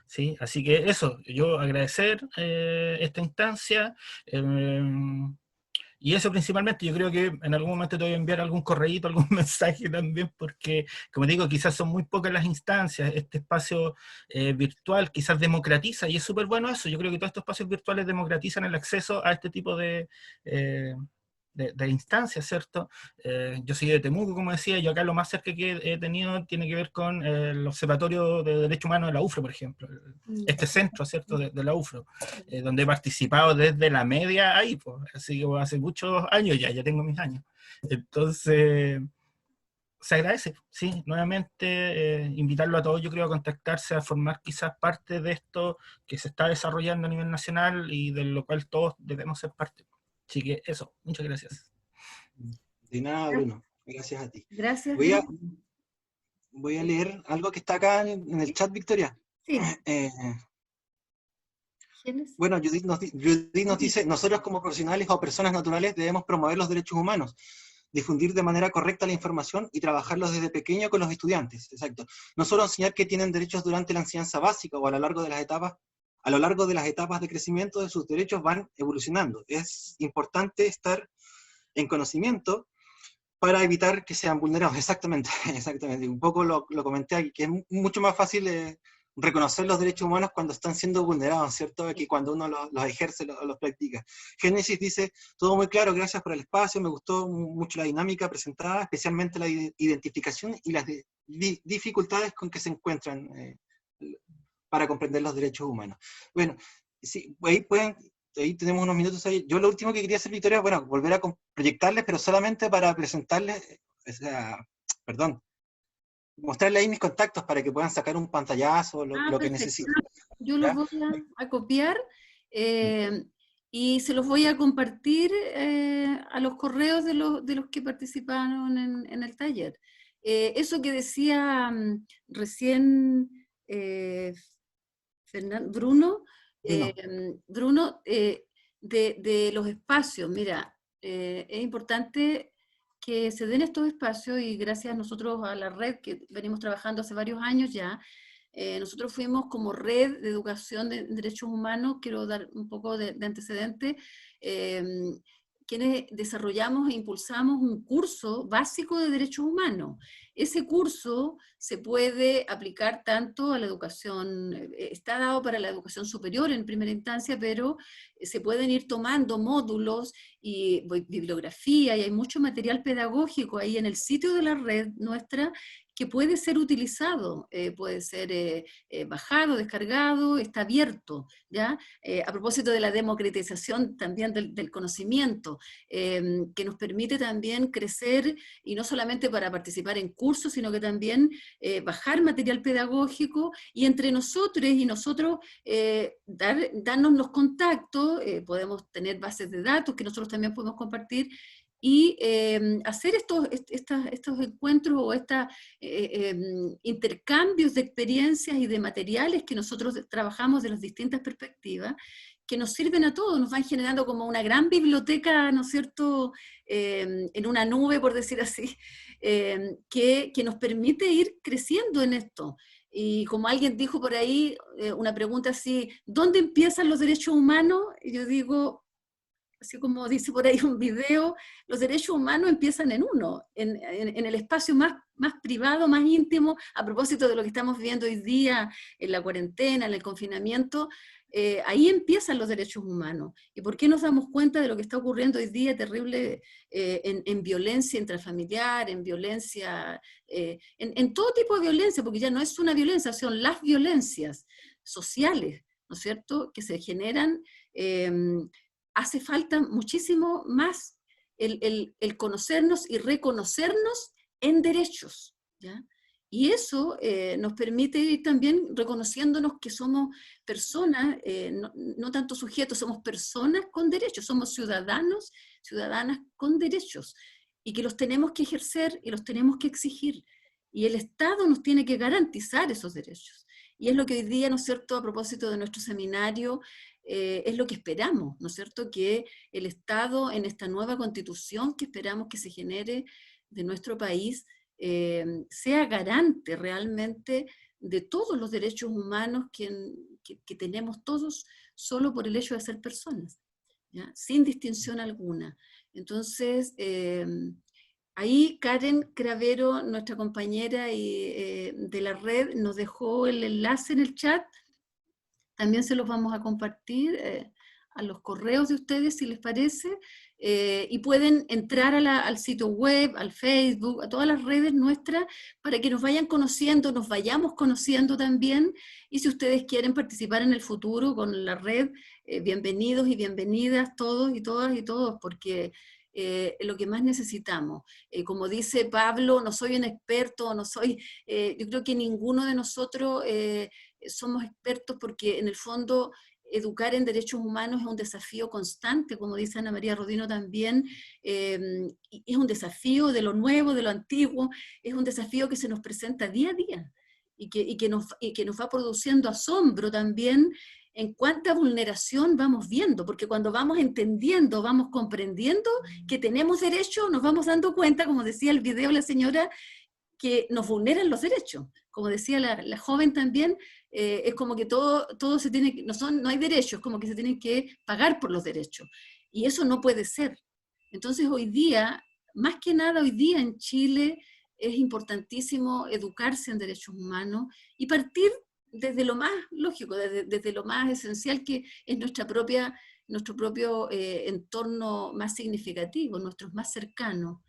¿sí? Así que eso, yo agradecer esta instancia, y eso principalmente. Yo creo que en algún momento te voy a enviar algún correíto, algún mensaje también, porque, como digo, quizás son muy pocas las instancias. Este espacio virtual quizás democratiza, y es súper bueno eso. Yo creo que todos estos espacios virtuales democratizan el acceso a este tipo de instancias, ¿cierto? Yo soy de Temuco, como decía, yo acá lo más cerca que he tenido tiene que ver con el Observatorio de Derechos Humanos de la UFRO, por ejemplo. Este centro, ¿cierto?, de la UFRO, donde he participado desde la media ahí, pues, así que hace muchos años ya tengo mis años. Entonces, se agradece, sí, nuevamente invitarlo a todos, yo creo, a contactarse, a formar quizás parte de esto que se está desarrollando a nivel nacional y de lo cual todos debemos ser parte. Así que eso, muchas gracias. De nada, Bruno, gracias a ti. Gracias. Voy a leer algo que está acá en el chat, Victoria. Sí. Bueno, Judith nos dice: nosotros como profesionales o personas naturales debemos promover los derechos humanos, difundir de manera correcta la información y trabajarlos desde pequeño con los estudiantes. Exacto. No solo enseñar que tienen derechos durante la enseñanza básica o a lo largo de las etapas de crecimiento de sus derechos van evolucionando. Es importante estar en conocimiento para evitar que sean vulnerados. Exactamente. Un poco lo comenté aquí, que es mucho más fácil reconocer los derechos humanos cuando están siendo vulnerados, ¿cierto?, que cuando uno los ejerce, los practica. Génesis dice: todo muy claro, gracias por el espacio, me gustó mucho la dinámica presentada, especialmente la identificación y las dificultades con que se encuentran para comprender los derechos humanos. Bueno, sí, ahí tenemos unos minutos ahí. Yo lo último que quería hacer, Victoria, bueno, volver a proyectarles, pero solamente para presentarles, mostrarles ahí mis contactos para que puedan sacar un pantallazo, lo que necesiten. Yo los voy a copiar y se los voy a compartir a los correos de los que participaron en el taller. Eso que decía recién Bruno, de los espacios. Mira, es importante que se den estos espacios, y gracias a nosotros, a la red que venimos trabajando hace varios años ya, nosotros fuimos como red de educación de derechos humanos. Quiero dar un poco de antecedente, quienes desarrollamos e impulsamos un curso básico de derechos humanos. Ese curso se puede aplicar tanto a la educación, está dado para la educación superior en primera instancia, pero se pueden ir tomando módulos y bibliografía, y hay mucho material pedagógico ahí en el sitio de la red nuestra que puede ser utilizado, puede ser bajado, descargado, está abierto, ¿ya? A propósito de la democratización también del conocimiento, que nos permite también crecer, y no solamente para participar en cursos, sino que también bajar material pedagógico, y entre nosotros y nosotros darnos los contactos, podemos tener bases de datos que nosotros también podemos compartir, y hacer estos encuentros o estos intercambios de experiencias y de materiales que nosotros trabajamos de las distintas perspectivas, que nos sirven a todos, nos van generando como una gran biblioteca, ¿no es cierto?, en una nube, por decir así, que nos permite ir creciendo en esto. Y como alguien dijo por ahí, una pregunta así: ¿dónde empiezan los derechos humanos? Y yo digo, así como dice por ahí un video, los derechos humanos empiezan en uno, en el espacio más privado, más íntimo, a propósito de lo que estamos viviendo hoy día, en la cuarentena, en el confinamiento. Ahí empiezan los derechos humanos. ¿Y por qué nos damos cuenta de lo que está ocurriendo hoy día terrible en violencia intrafamiliar, en violencia, en todo tipo de violencia, porque ya no es una violencia, son las violencias sociales, ¿no es cierto?, que se generan. Hace falta muchísimo más el conocernos y reconocernos en derechos, ¿ya? Y eso nos permite ir también reconociéndonos que somos personas, no tanto sujetos, somos personas con derechos, somos ciudadanos, ciudadanas con derechos, y que los tenemos que ejercer y los tenemos que exigir. Y el Estado nos tiene que garantizar esos derechos. Y es lo que hoy día, ¿no es cierto?, a propósito de nuestro seminario, es lo que esperamos, ¿no es cierto?, que el Estado en esta nueva constitución que esperamos que se genere de nuestro país, sea garante realmente de todos los derechos humanos que tenemos todos solo por el hecho de ser personas, ¿ya? Sin distinción alguna. Entonces, ahí Karen Cravero, nuestra compañera de la red, nos dejó el enlace en el chat. También se los vamos a compartir a los correos de ustedes, si les parece, y pueden entrar al sitio web, al Facebook, a todas las redes nuestras, para que nos vayan conociendo, nos vayamos conociendo también, y si ustedes quieren participar en el futuro con la red, bienvenidos y bienvenidas todos y todas y todos, porque lo que más necesitamos. Como dice Pablo, no soy un experto, yo creo que ninguno de nosotros somos expertos, porque en el fondo educar en derechos humanos es un desafío constante, como dice Ana María Rodino también, es un desafío de lo nuevo, de lo antiguo, es un desafío que se nos presenta día a día, y que nos va produciendo asombro también en cuánta vulneración vamos viendo, porque cuando vamos entendiendo, vamos comprendiendo que tenemos derechos, nos vamos dando cuenta, como decía el video la señora, que nos vulneran los derechos. Como decía la joven también, es como que todo se tiene, no hay derechos, como que se tienen que pagar por los derechos. Y eso no puede ser. Entonces hoy día, más que nada hoy día en Chile, es importantísimo educarse en derechos humanos y partir desde lo más lógico, desde lo más esencial, que es nuestro propio entorno más significativo, nuestros más cercanos.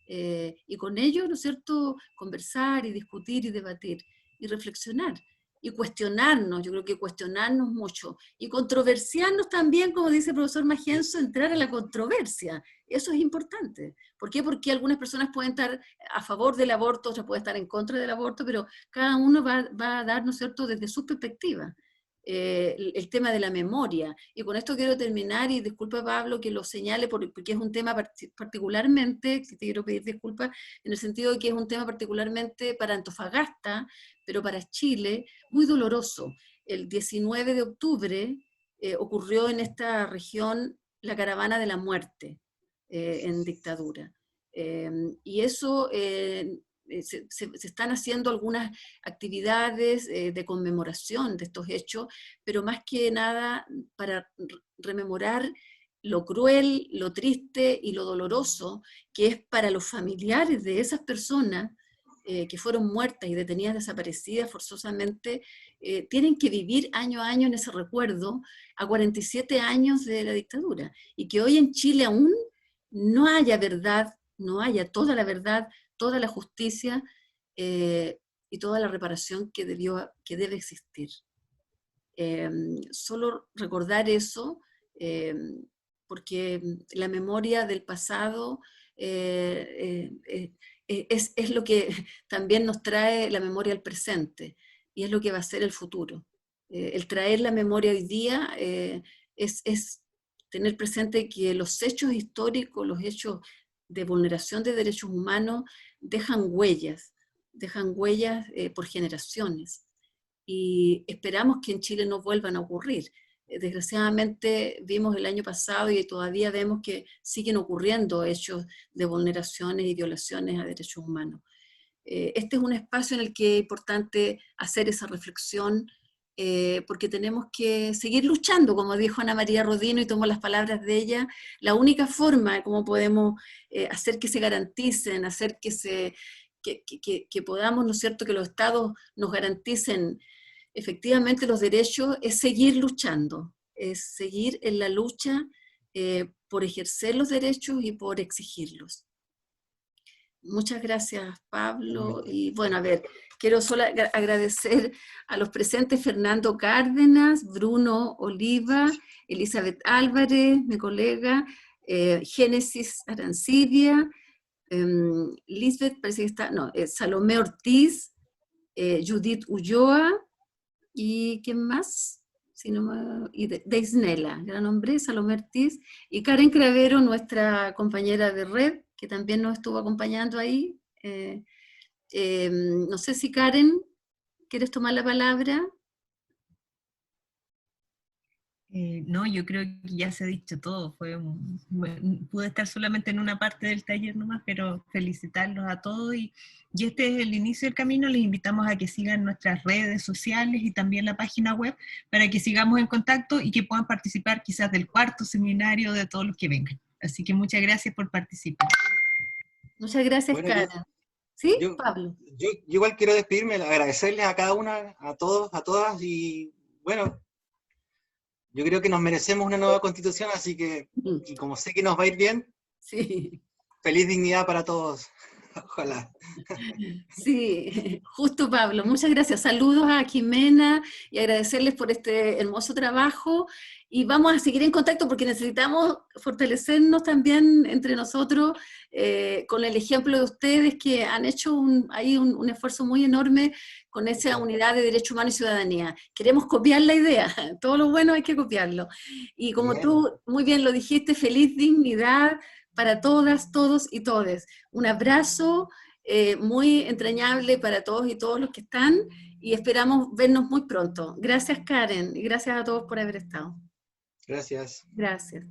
Y con ellos, ¿no es cierto?, conversar y discutir y debatir y reflexionar y cuestionarnos. Yo creo que cuestionarnos mucho y controversiarnos también, como dice el profesor Magenzo, entrar a la controversia. Eso es importante. ¿Por qué? Porque algunas personas pueden estar a favor del aborto, otras pueden estar en contra del aborto, pero cada uno va a dar, ¿no es cierto?, desde su perspectiva. El tema de la memoria. Y con esto quiero terminar, y disculpa Pablo que lo señale, porque es un tema particularmente, que te quiero pedir disculpas, en el sentido de que es un tema particularmente para Antofagasta, pero para Chile, muy doloroso. El 19 de octubre ocurrió en esta región la Caravana de la Muerte en dictadura. Y eso... se están haciendo algunas actividades de conmemoración de estos hechos, pero más que nada para rememorar lo cruel, lo triste y lo doloroso que es para los familiares de esas personas que fueron muertas y detenidas, desaparecidas forzosamente, tienen que vivir año a año en ese recuerdo a 47 años de la dictadura, y que hoy en Chile aún no haya verdad, no haya toda la verdad, toda la justicia y toda la reparación que debe existir. Solo recordar eso, porque la memoria del pasado es lo que también nos trae la memoria al presente, y es lo que va a ser el futuro. El traer la memoria hoy día es tener presente que los hechos históricos, los hechos de vulneración de derechos humanos dejan huellas por generaciones, y esperamos que en Chile no vuelvan a ocurrir. Desgraciadamente vimos el año pasado y todavía vemos que siguen ocurriendo hechos de vulneraciones y violaciones a derechos humanos. Este es un espacio en el que es importante hacer esa reflexión, porque tenemos que seguir luchando, como dijo Ana María Rodino, y tomo las palabras de ella. La única forma como podemos hacer que se garanticen, hacer que podamos, ¿no es cierto?, que los estados nos garanticen efectivamente los derechos, es seguir luchando, es seguir en la lucha por ejercer los derechos y por exigirlos. Muchas gracias, Pablo. Y bueno, a ver, quiero solo agradecer a los presentes: Fernando Cárdenas, Bruno Oliva, Elizabeth Álvarez, mi colega, Génesis Arancibia, Lisbeth, parece que está, no, Salomé Ortiz, Judith Ulloa, y ¿quién más? Si no me, y Deisnela, gran nombre, Salomé Ortiz, y Karen Cravero, nuestra compañera de red, que también nos estuvo acompañando ahí. No sé si Karen, ¿quieres tomar la palabra? No, yo creo que ya se ha dicho todo. Pude estar solamente en una parte del taller nomás, pero felicitarlos a todos. Y este es el inicio del camino. Les invitamos a que sigan nuestras redes sociales y también la página web para que sigamos en contacto y que puedan participar quizás del cuarto seminario, de todos los que vengan. Así que muchas gracias por participar. Muchas gracias, bueno, Karen. ¿Sí, Pablo? Yo igual quiero despedirme, agradecerles a cada una, a todos, a todas, y bueno, yo creo que nos merecemos una nueva constitución, así que, y como sé que nos va a ir bien, sí, feliz dignidad para todos. Ojalá. Sí, justo, Pablo. Muchas gracias. Saludos a Jimena y agradecerles por este hermoso trabajo. Y vamos a seguir en contacto porque necesitamos fortalecernos también entre nosotros con el ejemplo de ustedes que han hecho un esfuerzo muy enorme con esa unidad de Derecho Humano y Ciudadanía. Queremos copiar la idea. Todo lo bueno hay que copiarlo. Y como bien, tú muy bien lo dijiste, feliz dignidad para todas, todos y todes. Un abrazo muy entrañable para todos y todos los que están, y esperamos vernos muy pronto. Gracias, Karen, y gracias a todos por haber estado. Gracias. Gracias.